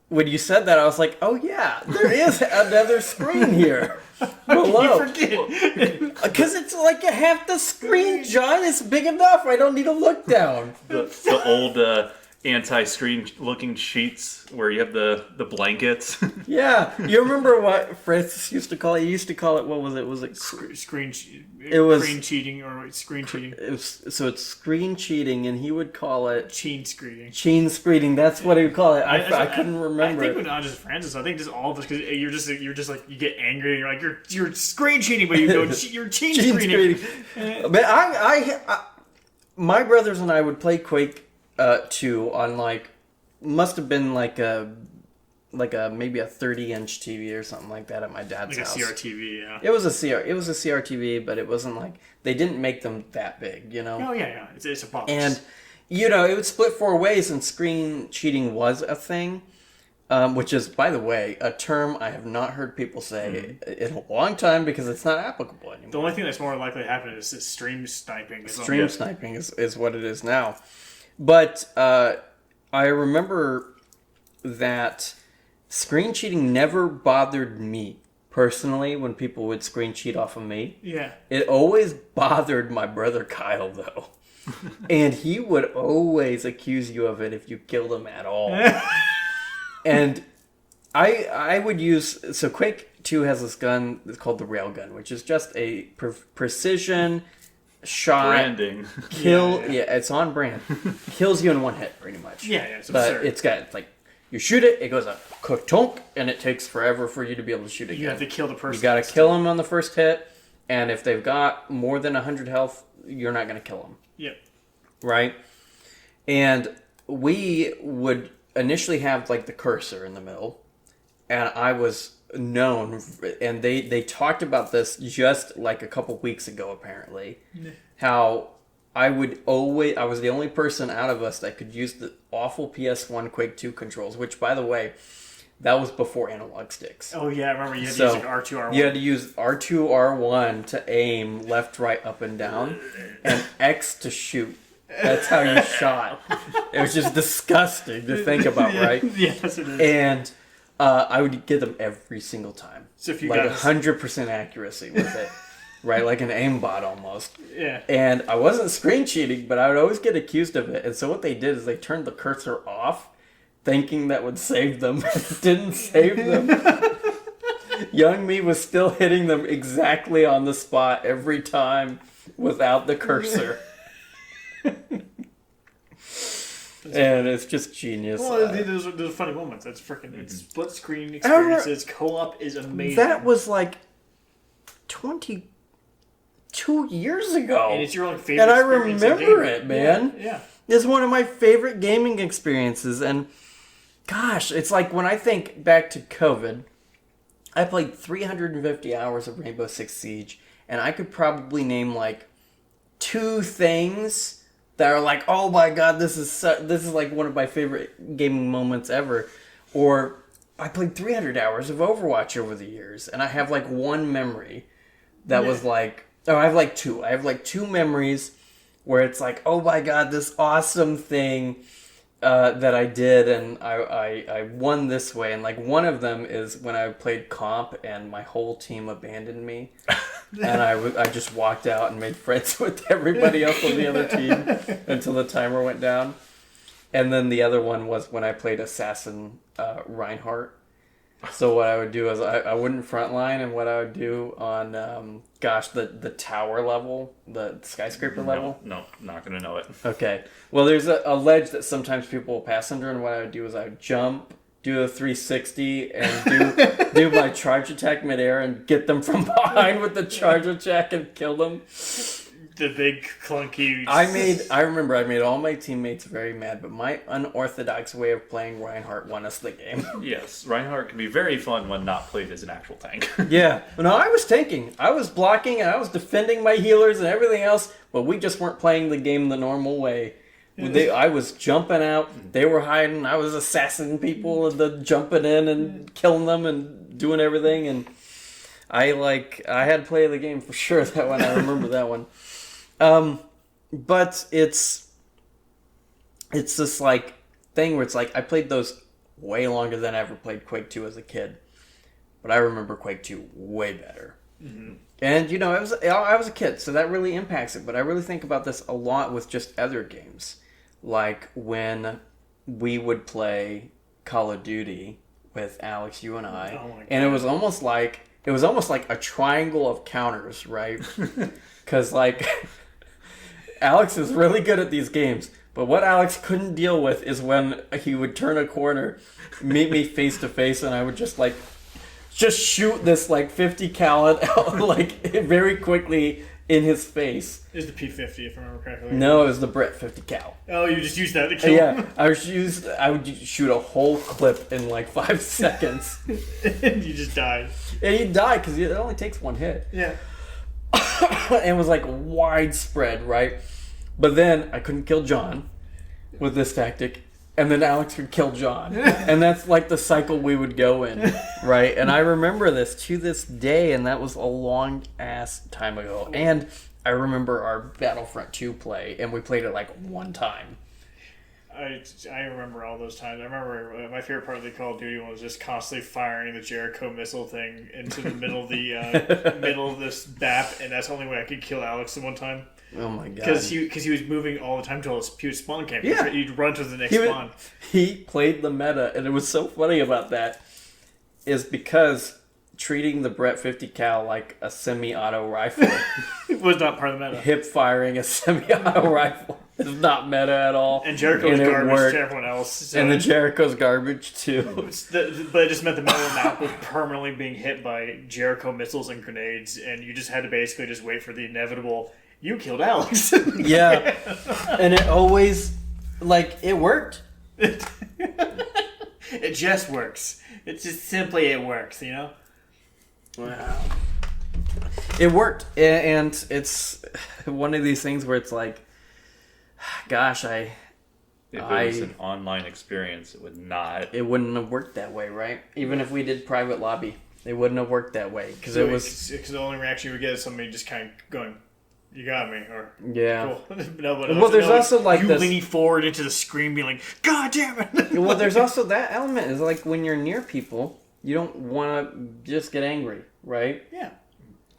when you said that, I was like, oh, yeah, there is another screen here below. Because it's like half the screen, John. It's big enough. I don't need to look down. The old anti-screen looking sheets where you have the blankets. Yeah. You remember what Francis used to call it? He used to call it, what was it? Was it screen cheating or screen cheating? So it's screen cheating, and he would call it Cheen screening. Cheen screening. That's what he would call it. I couldn't remember. I think not just Francis. I think just all of us, because you're just like you get angry and you're like you're screen cheating, but you go you're Cheen screening. But my brothers and I would play Quake 2 on must have been like a maybe a 30-inch TV or something like that at my dad's house. Like a CRTV, yeah. It was a CRTV, but it wasn't like they didn't make them that big, you know. Oh yeah. It's a box. And it would split 4 ways, and screen cheating was a thing, which is, by the way, a term I have not heard people say in a long time because it's not applicable anymore. The only thing that's more likely to happen is stream sniping. Stream sniping is what it is now. But I remember that screen cheating never bothered me personally when people would screen cheat off of me. Yeah. It always bothered my brother Kyle, though. And he would always accuse you of it if you killed him at all. And I would use... So Quake 2 has this gun that's called the railgun, which is just a precision... shot, branding, kill. Yeah, it's on brand. Kills you in one hit, pretty much. Yeah, it's but absurd. It's got you shoot it, it goes up, tonk, and it takes forever for you to be able to shoot again. You have to kill the person. You got to kill them on the first hit, and if they've got more than 100 health, you're not going to kill them. Yep. Right. And we would initially have the cursor in the middle, and I was known, and they talked about this just a couple weeks ago apparently, how I was the only person out of us that could use the awful PS1 Quake 2 controls, which by the way, that was before analog sticks. Oh yeah, I remember you had to So, use like R2, R1. You had to use R2, R1 to aim left, right, up, and down, and X to shoot. That's how you shot. It was just disgusting to think about, right? Yes, it is. And I would get them every single time. So if you like got 100% accuracy with it, right? Like an aimbot almost. Yeah. And I wasn't screen cheating, but I would always get accused of it. And so what they did is they turned the cursor off, thinking that would save them. It didn't save them. Young me was still hitting them exactly on the spot every time without the cursor. And it's just genius. Well, those are funny moments. That's freaking it's split screen experiences. Co-op is amazing. That was like 22 years ago. And it's your own favorite And I experience in remember gaming. it, man. Yeah. It's one of my favorite gaming experiences. And gosh, it's like when I think back to COVID, I played 350 hours of Rainbow Six Siege, and I could probably name like 2 things that are like, oh my god, this is like one of my favorite gaming moments ever. Or I played 300 hours of Overwatch over the years, and I have like one memory that was like, oh, I have like 2. I have like 2 memories where it's like, oh my god, this awesome thing that I did, and I won this way. And like one of them is when I played comp and my whole team abandoned me. And I just walked out and made friends with everybody else on the other team until the timer went down. And then the other one was when I played Assassin Reinhardt. So what I would do is I wouldn't frontline, and what I would do on, the tower level, the skyscraper level. No, not going to know it. Okay. Well, there's a ledge that sometimes people will pass under, and what I would do is I would jump, do a 360, and do my charge attack midair and get them from behind with the charge attack and kill them. The big clunky. I remember I made all my teammates very mad, but my unorthodox way of playing Reinhardt won us the game. Yes, Reinhardt can be very fun when not played as an actual tank. Yeah. No, I was tanking. I was blocking, and I was defending my healers and everything else, but we just weren't playing the game the normal way. I was jumping out, they were hiding, I was assassinating people and jumping in and killing them and doing everything, and I had to play the game for sure, that one. I remember that one. But it's this like thing where it's like I played those way longer than I ever played Quake 2 as a kid, but I remember Quake 2 way better. Mm-hmm. And I was a kid, so that really impacts it. But I really think about this a lot with just other games, like when we would play Call of Duty with Alex, you and I, and it was almost like a triangle of counters, right? Because like Alex is really good at these games, but what Alex couldn't deal with is when he would turn a corner, meet me face to face, and I would just shoot this 50 cal very quickly in his face. It was the P50, if I remember correctly. No, it was the Brett 50 cal. Oh, you just used that to kill him? Yeah, I would shoot a whole clip in 5 seconds. And you just died. And you die because it only takes one hit. Yeah. And it was widespread, right? But then I couldn't kill John with this tactic, and then Alex would kill John. And that's the cycle we would go in, right? And I remember this to this day, and that was a long ass time ago. And I remember our Battlefront 2 play, and we played it one time. I remember all those times. I remember my favorite part of the Call of Duty one was just constantly firing the Jericho missile thing into the middle of the middle of this map, and that's the only way I could kill Alex at one time. Oh my god! Because he was moving all the time until his spawn came. Yeah. He'd run to the next spawn. He played the meta, and it was so funny about that is because treating the Brett 50 cal like a semi-auto rifle It was not part of the meta. hip firing a semi-auto rifle is not meta at all. And Jericho's garbage to everyone else. So and the Jericho's garbage too. But it just meant the middle of the map was permanently being hit by Jericho missiles and grenades, and you just had to basically just wait for the inevitable, you killed Alex. Yeah. And it always, it worked. It just works. It's just simply it works, Wow. It worked. And it's one of these things where it's gosh, If it was an online experience, it would not. It wouldn't have worked that way, right? Even if we did private lobby, it wouldn't have worked that way because it was. Because the only reaction you would get is somebody just kind of going, "You got me," or Yeah. Cool. No, Well, there's also like you this leaning forward into the screen, being like, "God damn it!" Well, there's also that element is like when you're near people, you don't want to just get angry, right? Yeah.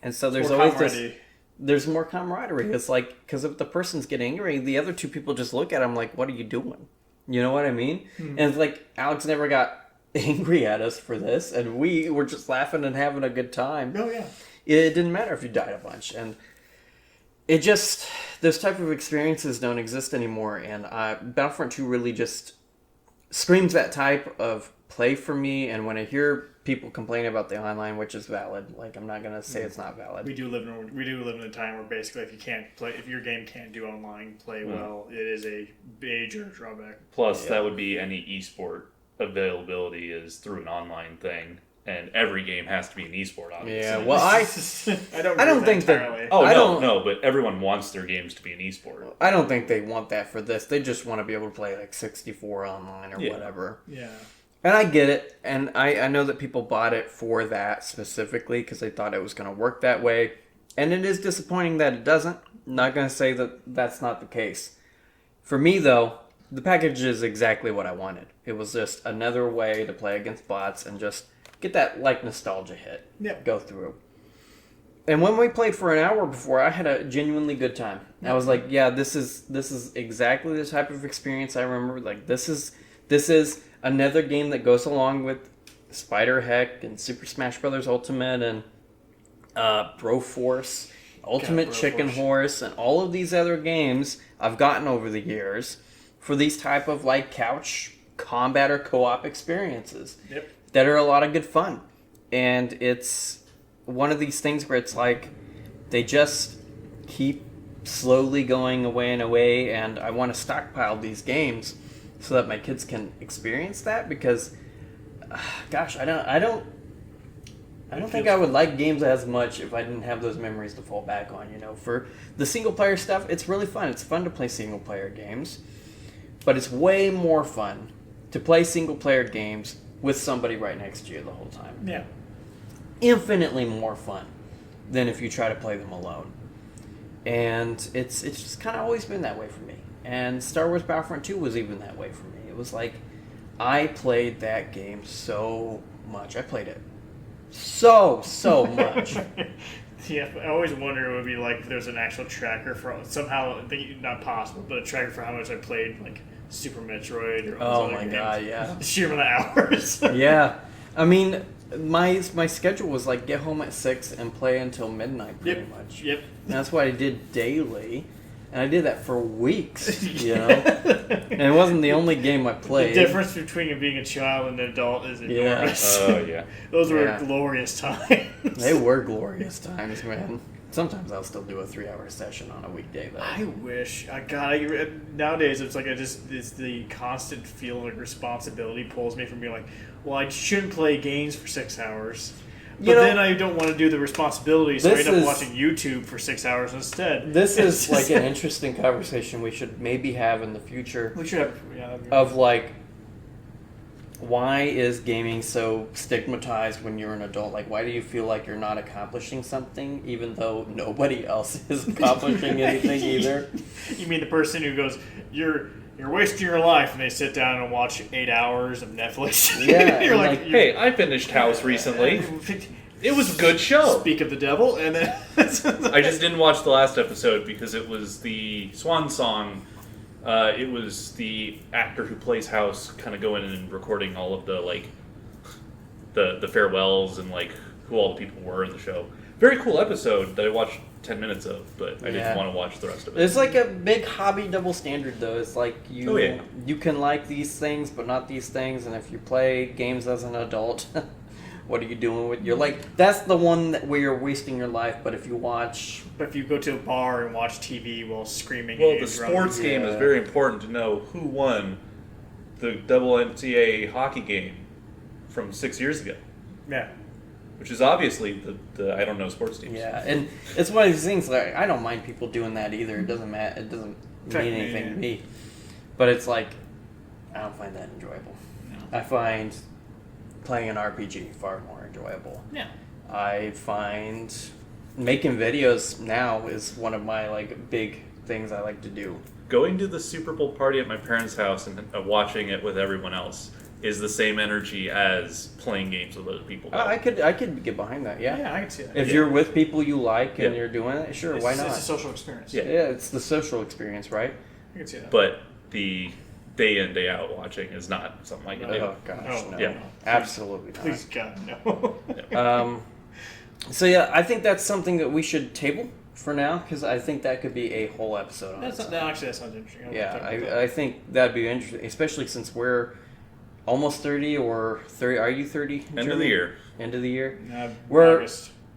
And so there's More always camaraderie. this. There's more camaraderie. It's like because if the person's getting angry, the other two people just look at him like, "What are you doing?" You know what I mean? Mm-hmm. And it's like Alex never got angry at us for this, and we were just laughing and having a good time. Oh yeah. It didn't matter if you died a bunch, and it just those type of experiences don't exist anymore. And Battlefront 2 really just screams that type of play for me. And when I hear people complain about the online, which is valid, like I'm not gonna say it's not valid. We do live in a time where basically if your game can't do online play well, it is a major drawback. Plus, that would be any esport availability is through an online thing, and every game has to be an esport, obviously. Yeah, well, I don't think that- entirely. Oh, I don't- no, but everyone wants their games to be an esport. I don't think they want that for this. They just want to be able to play like 64 online or whatever. Yeah. And I get it, and I know that people bought it for that specifically because they thought it was going to work that way. And it is disappointing that it doesn't. I'm not going to say that that's not the case. For me, though, the package is exactly what I wanted. It was just another way to play against bots and just get that like nostalgia hit. Yep. Go through. And when we played for an hour before, I had a genuinely good time. I was like, yeah, this is exactly the type of experience I remember. Like this is another game that goes along with Spider Heck and Super Smash Bros. Ultimate and Broforce, Ultimate Chicken Horse, and all of these other games I've gotten over the years for these type of like couch combat or co-op experiences that are a lot of good fun. And it's one of these things where it's like they just keep slowly going away and away, and I want to stockpile these games so that my kids can experience that because gosh, I don't think I would like games as much if I didn't have those memories to fall back on, you know. For the single player stuff, it's really fun. It's fun to play single player games, but it's way more fun to play single player games with somebody right next to you the whole time. Yeah. Infinitely more fun than if you try to play them alone. And it's just kind of always been that way for me. And Star Wars Battlefront 2 was even that way for me. It was like, I played that game so much. I played it so much. Yeah, I always wonder what it would be like if there's an actual tracker for somehow, I think not possible, but a tracker for how much I played, like Super Metroid or all Oh those my other god, games. yeah. The sheer amount of hours. Yeah. I mean, my schedule was like get home at 6 and play until midnight pretty much. Yep. And that's what I did daily. And I did that for weeks, you know? And it wasn't the only game I played. The difference between being a child and an adult is enormous. Oh, yeah. Those were glorious times. They were glorious times, man. Sometimes I'll still do a 3-hour session on a weekday, though. I wish. Nowadays, it's like it's the constant feeling of responsibility pulls me from being like, well, I shouldn't play games for 6 hours. But then I don't want to do the responsibility, so I end up watching YouTube for 6 hours instead. This is like an interesting conversation we should maybe have in the future. We should have, of like, why is gaming so stigmatized when you're an adult? Like, why do you feel like you're not accomplishing something, even though nobody else is accomplishing anything either? You mean the person who goes, you're wasting your life, and they sit down and watch 8 hours of Netflix? Yeah. You're like, Hey, I finished House recently. It was a good show. Speak of the devil, and then I just didn't watch the last episode because it was the swan song. It was the actor who plays House kind of going in and recording all of the like the farewells and like who all the people were in the show. Very cool episode that I watched 10 minutes of, but I didn't want to watch the rest of it. It's like a big hobby double standard, though. It's like you can like these things, but not these things. And if you play games as an adult, what are you doing with your like? That's the one where you're wasting your life. But if you go to a bar and watch TV while screaming, Well, the sports game is very important to know who won the NCAA hockey game from 6 years ago. Yeah. Which is obviously the I don't know sports teams. Yeah, and it's one of these things like I don't mind people doing that either. It doesn't matter. It doesn't mean anything to me. But it's like I don't find that enjoyable. No. I find playing an RPG far more enjoyable. Yeah. I find making videos now is one of my like big things I like to do. Going to the Super Bowl party at my parents' house and watching it with everyone else is the same energy as playing games with other people. I could get behind that. Yeah. Yeah, I can see that. If you're with people you like and Yeah. you're doing it, sure, It's, why not? It's a social experience. Yeah. Yeah, it's the social experience, right? I can see that. But the day in, day out watching is not something I can do. Oh gosh, no. Yeah. Absolutely not. Please, God, no. So yeah, I think that's something that we should table for now because I think that could be a whole episode on That's its not, own. actually, that sounds interesting. I Yeah, wanna talk about that. I think that'd be interesting, especially since we're almost 30 or 30. Are you 30? End of Jeremy? the year. End of the year. We're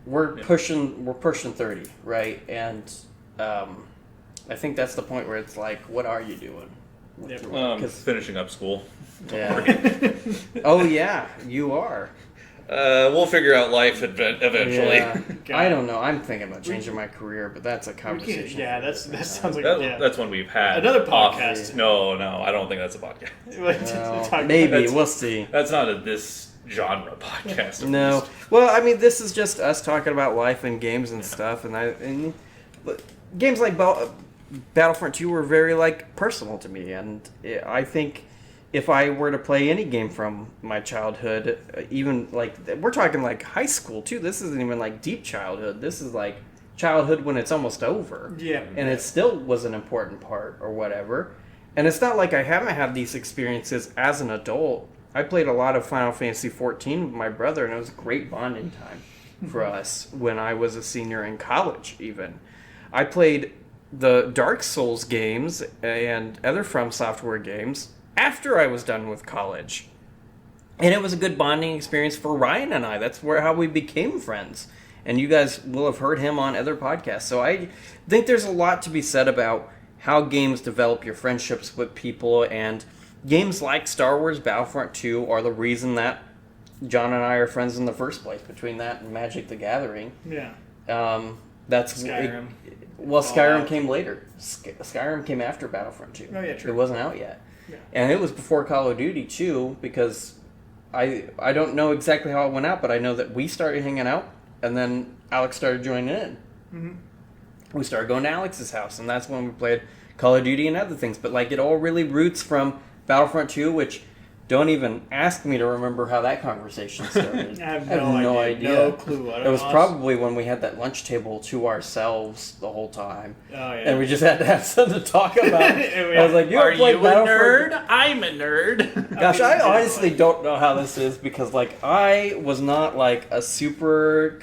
We're we're pushing 30, right? And I think that's the point where it's like, what are you doing? Yeah. 'Cause- Finishing up school. yeah. Oh yeah, you are. We'll figure out life eventually. Yeah. God. I don't know. I'm thinking about changing my career, but that's a conversation. Yeah, that sounds like That's one we've had. Another off- podcast. No, I don't think that's a podcast. Well, maybe That's- we'll see. That's not this genre podcast. at No. least. Well, I mean, this is just us talking about life and games and stuff, and but games like Battlefront 2 were very like personal to me, and I think if I were to play any game from my childhood, even like we're talking like high school too. This isn't even like deep childhood. This is like childhood when it's almost over. Yeah. And it still was an important part or whatever. And it's not like I haven't had these experiences as an adult. I played a lot of Final Fantasy XIV with my brother, and it was a great bonding time for us when I was a senior in college, even. I played the Dark Souls games and other From Software games after I was done with college. And it was a good bonding experience for Ryan and I. That's how we became friends. And you guys will have heard him on other podcasts. So I think there's a lot to be said about how games develop your friendships with people, and games like Star Wars Battlefront 2 are the reason that John and I are friends in the first place, between that and Magic the Gathering. Yeah. That's Skyrim. Skyrim came later. Skyrim came after Battlefront 2. Oh, yeah, true. It wasn't out yet. Yeah. And it was before Call of Duty too, because I don't know exactly how it went out, but I know that we started hanging out, and then Alex started joining in. Mm-hmm. We started going to Alex's house, and that's when we played Call of Duty and other things. But like, it all really roots from Battlefront 2, which don't even ask me to remember how that conversation started. I have no idea. No clue. It was probably when we had that lunch table to ourselves the whole time. Oh, yeah. And we just had to have something to talk about. I was like, Are ever played you a Battlefront?" nerd? I'm a nerd. Gosh, I mean, honestly don't know how this is, because like I was not like a super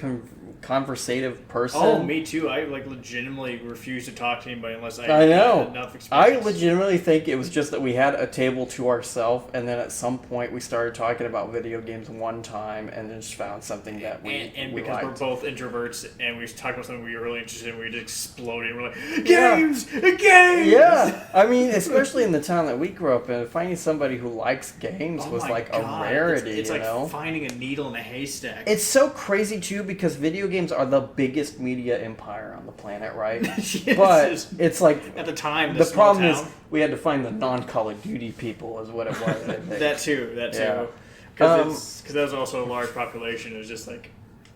conversative person. Oh, me too. I like legitimately refuse to talk to anybody unless I I know. had enough I experience. legitimately think it was just that we had a table to ourselves, and then at some point we started talking about video games one time, and then just found something that and we because liked. we're both introverts and we was talking about something we were really interested in, we just exploded. We're like, Yeah. games! Yeah, I mean, especially in the town that we grew up in, finding somebody who likes games Oh was my like God. a rarity. It's you like know, finding a needle in a haystack. it's so crazy too, because video games are the biggest media empire on the planet, right? Yes. But it's like At the time, the small problem town. is we had to find the non-Call of Duty people, is what it was. I think. That too. Yeah. Because that was also a large population. It was just like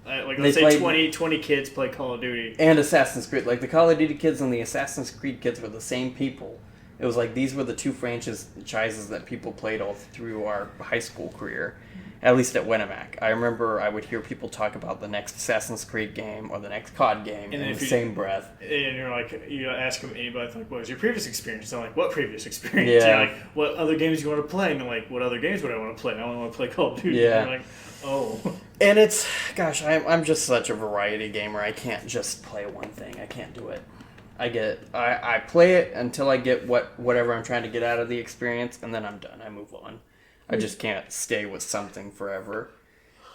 let's say played- 20 kids play Call of Duty. And Assassin's Creed, like the Call of Duty kids and the Assassin's Creed kids were the same people. It was like these were the two franchises that people played all through our high school career, at least at Winnemac. I remember I would hear people talk about the next Assassin's Creed game or the next COD game And in if the you- same breath. And you're like, you ask them anybody, like, what was your previous experience? They're like, what previous experience? Yeah. You're like, what other games do you want to play? And they're like, what other games would I want to play? I only want to play Call of Duty. Yeah. And you're like, oh. And it's, gosh, I'm just such a variety gamer. I can't just play one thing. I can't do it. I play it until I get whatever I'm trying to get out of the experience, and then I'm done. I move on. I just can't stay with something forever.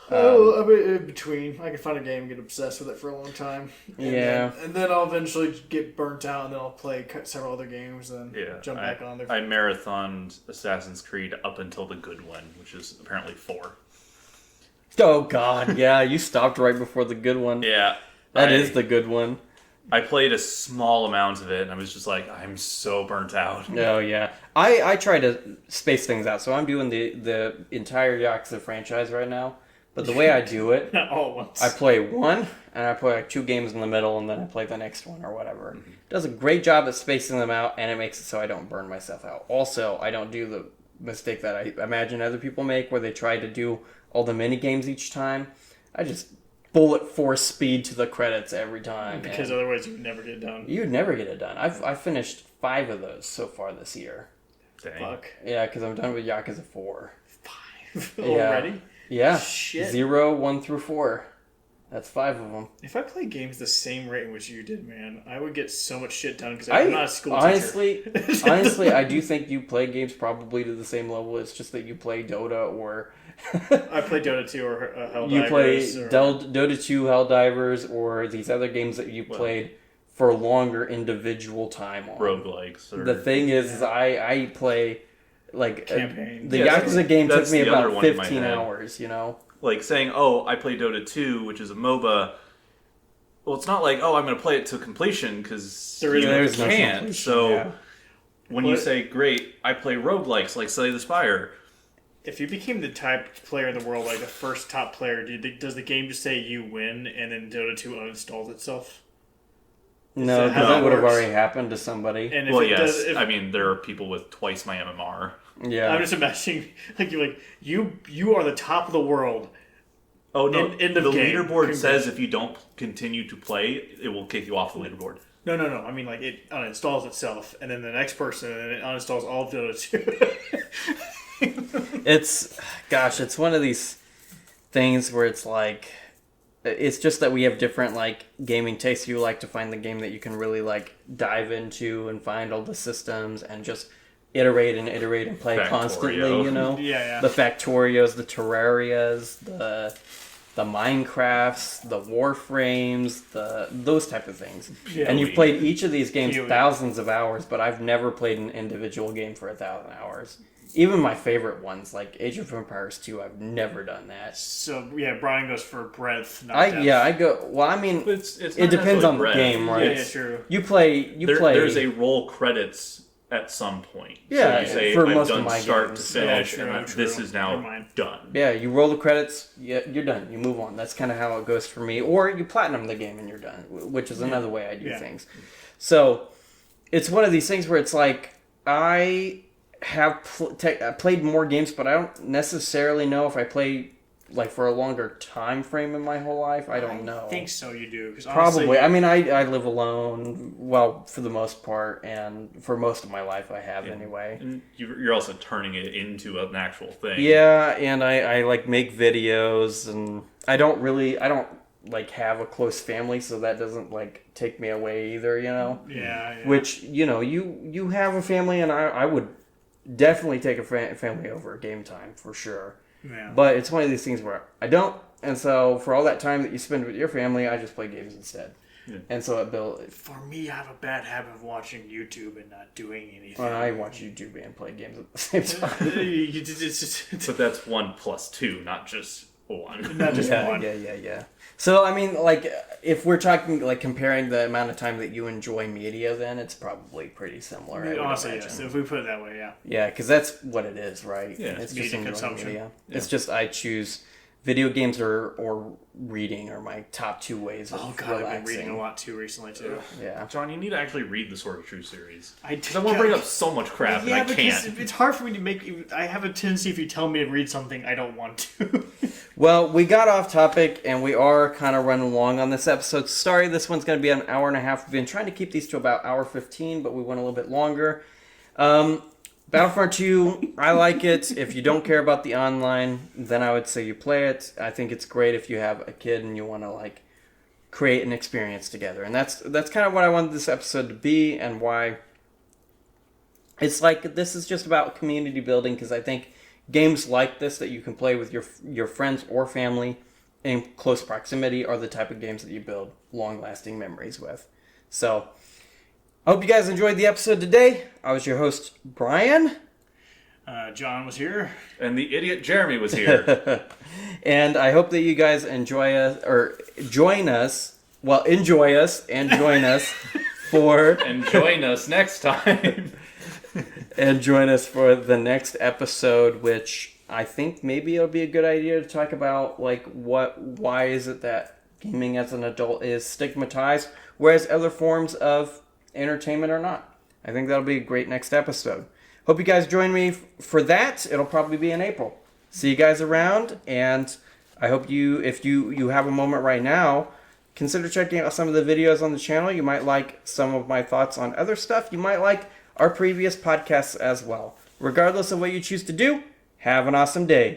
I'm in between. I can find a game and get obsessed with it for a long time. Yeah. And then I'll eventually get burnt out, and then I'll play several other games, and Yeah, jump back on there. I marathoned Assassin's Creed up until the good one, which is apparently 4. Oh God, yeah, you stopped right before the good one. Yeah, That is the good one. I played a small amount of it, and I was just like, I'm so burnt out. Oh yeah, I try to space things out. So I'm doing the entire Yakuza franchise right now. But the way I do it, Not all at once. I play one, and I play like 2 games in the middle, and then I play the next one or whatever. Does a great job at spacing them out, and it makes it so I don't burn myself out. Also, I don't do the mistake that I imagine other people make, where they try to do all the mini games each time. I just bullet force speed to the credits every time. Because otherwise you'd never get it done. You'd never get it done. I've finished 5 of those so far this year. Dang. Fuck. Yeah, because I'm done with Yakuza 4. 5 already? Yeah. Shit. 0, 1 through 4. That's 5 of them. If I played games the same rate in which you did, man, I would get so much shit done because I'm not a school teacher. teacher. Honestly, I do think you play games probably to the same level. It's just that you play Dota or... I play Dota 2 or Helldivers. You play or... Dota 2, Helldivers, or these other games that you played for longer individual time on. Roguelikes. Or... The thing is I play... Like campaign. The Yakuza game took me about 15 hours, Like saying, oh, I play Dota 2, which is a MOBA. Well, it's not like, oh, I'm going to play it to completion, because you can't. So when you say, great, I play roguelikes, like Slay the Spire. If you became the type player in the world, like the first top player, does the game just say you win and then Dota 2 uninstalls itself? No, because that would have already happened to somebody. And well, yes. I mean, there are people with twice my MMR. Yeah. I'm just imagining, you are the top of the world. Oh, no. In the leaderboard says if you don't continue to play, it will kick you off the leaderboard. No. I mean, like, it uninstalls itself, and then the next person, and it uninstalls all of Dota 2. It's one of these things where it's like, it's just that we have different, like, gaming tastes. You like to find the game that you can really, like, dive into and find all the systems and just iterate and play constantly, you know? Yeah. The Factorios, the Terrarias, the Minecrafts, the Warframes, those type of things. Yeah. And you've played each of these games thousands of hours, but I've never played an individual game for 1,000 hours. Even my favorite ones, like Age of Empires 2, I've never done that. So, yeah, Brian goes for breadth, not depth. I go... Well, I mean, it depends on the game, right? Yeah, true. You play... There's a roll credits at some point. Yeah, so you say, for I've most done of my start games. to finish, Yeah, and this is now done. Yeah, you roll the credits, you're done. You move on. That's kind of how it goes for me. Or you platinum the game and you're done, which is another way I do things. So, it's one of these things where it's like, I have played more games, but I don't necessarily know if I play like for a longer time frame in my whole life. I don't know. I think so. You do, because probably. I mean, I live alone. Well, for the most part, and for most of my life, I have anyway. And you're also turning it into an actual thing. Yeah, and I like make videos, and I don't like have a close family, so that doesn't like take me away either. You know. Yeah. Which you have a family, and I would definitely take a family over game time for sure. Yeah. But it's one of these things where I don't, and so for all that time that you spend with your family, I just play games instead. Yeah. And so it built. For me, I have a bad habit of watching YouTube and not doing anything. I watch YouTube and play games at the same time. But that's 1 plus 2, not just 1. Not just one. Yeah. So, I mean, like, if we're talking, like, comparing the amount of time that you enjoy media, then it's probably pretty similar. Honestly, yes. If we put it that way, yeah. Yeah, because that's what it is, right? Yeah. It's media just consumption. Media. Yeah. It's just I choose video games or reading are my top 2 ways of relaxing. I've been reading a lot, too, recently, too. Yeah. John, you need to actually read the Sword of Truth series. I want to bring up so much crap, and I can't. It's hard for me to make... I have a tendency, if you tell me to read something, I don't want to. Well, we got off topic, and we are kind of running long on this episode. Sorry, this one's going to be an hour and a half. We've been trying to keep these to about hour 15, but we went a little bit longer. Battlefront 2, I like it. If you don't care about the online, then I would say you play it. I think it's great if you have a kid and you want to, like, create an experience together. And that's kind of what I wanted this episode to be, and why it's like this is just about community building, because I think games like this that you can play with your friends or family in close proximity are the type of games that you build long-lasting memories with. So, I hope you guys enjoyed the episode today. I was your host, Brian. John was here. And the idiot Jeremy was here. And I hope that you guys enjoy us, or join us well, enjoy us and join us for And join us next time. and join us for the next episode, which I think maybe it'll be a good idea to talk about, like, why is it that gaming as an adult is stigmatized, whereas other forms of entertainment are not. I think that'll be a great next episode. Hope you guys join me for that. It'll probably be in April. See you guys around, and I hope if you have a moment right now, consider checking out some of the videos on the channel. You might like some of my thoughts on other stuff. You might like our previous podcasts as well. Regardless of what you choose to do, have an awesome day.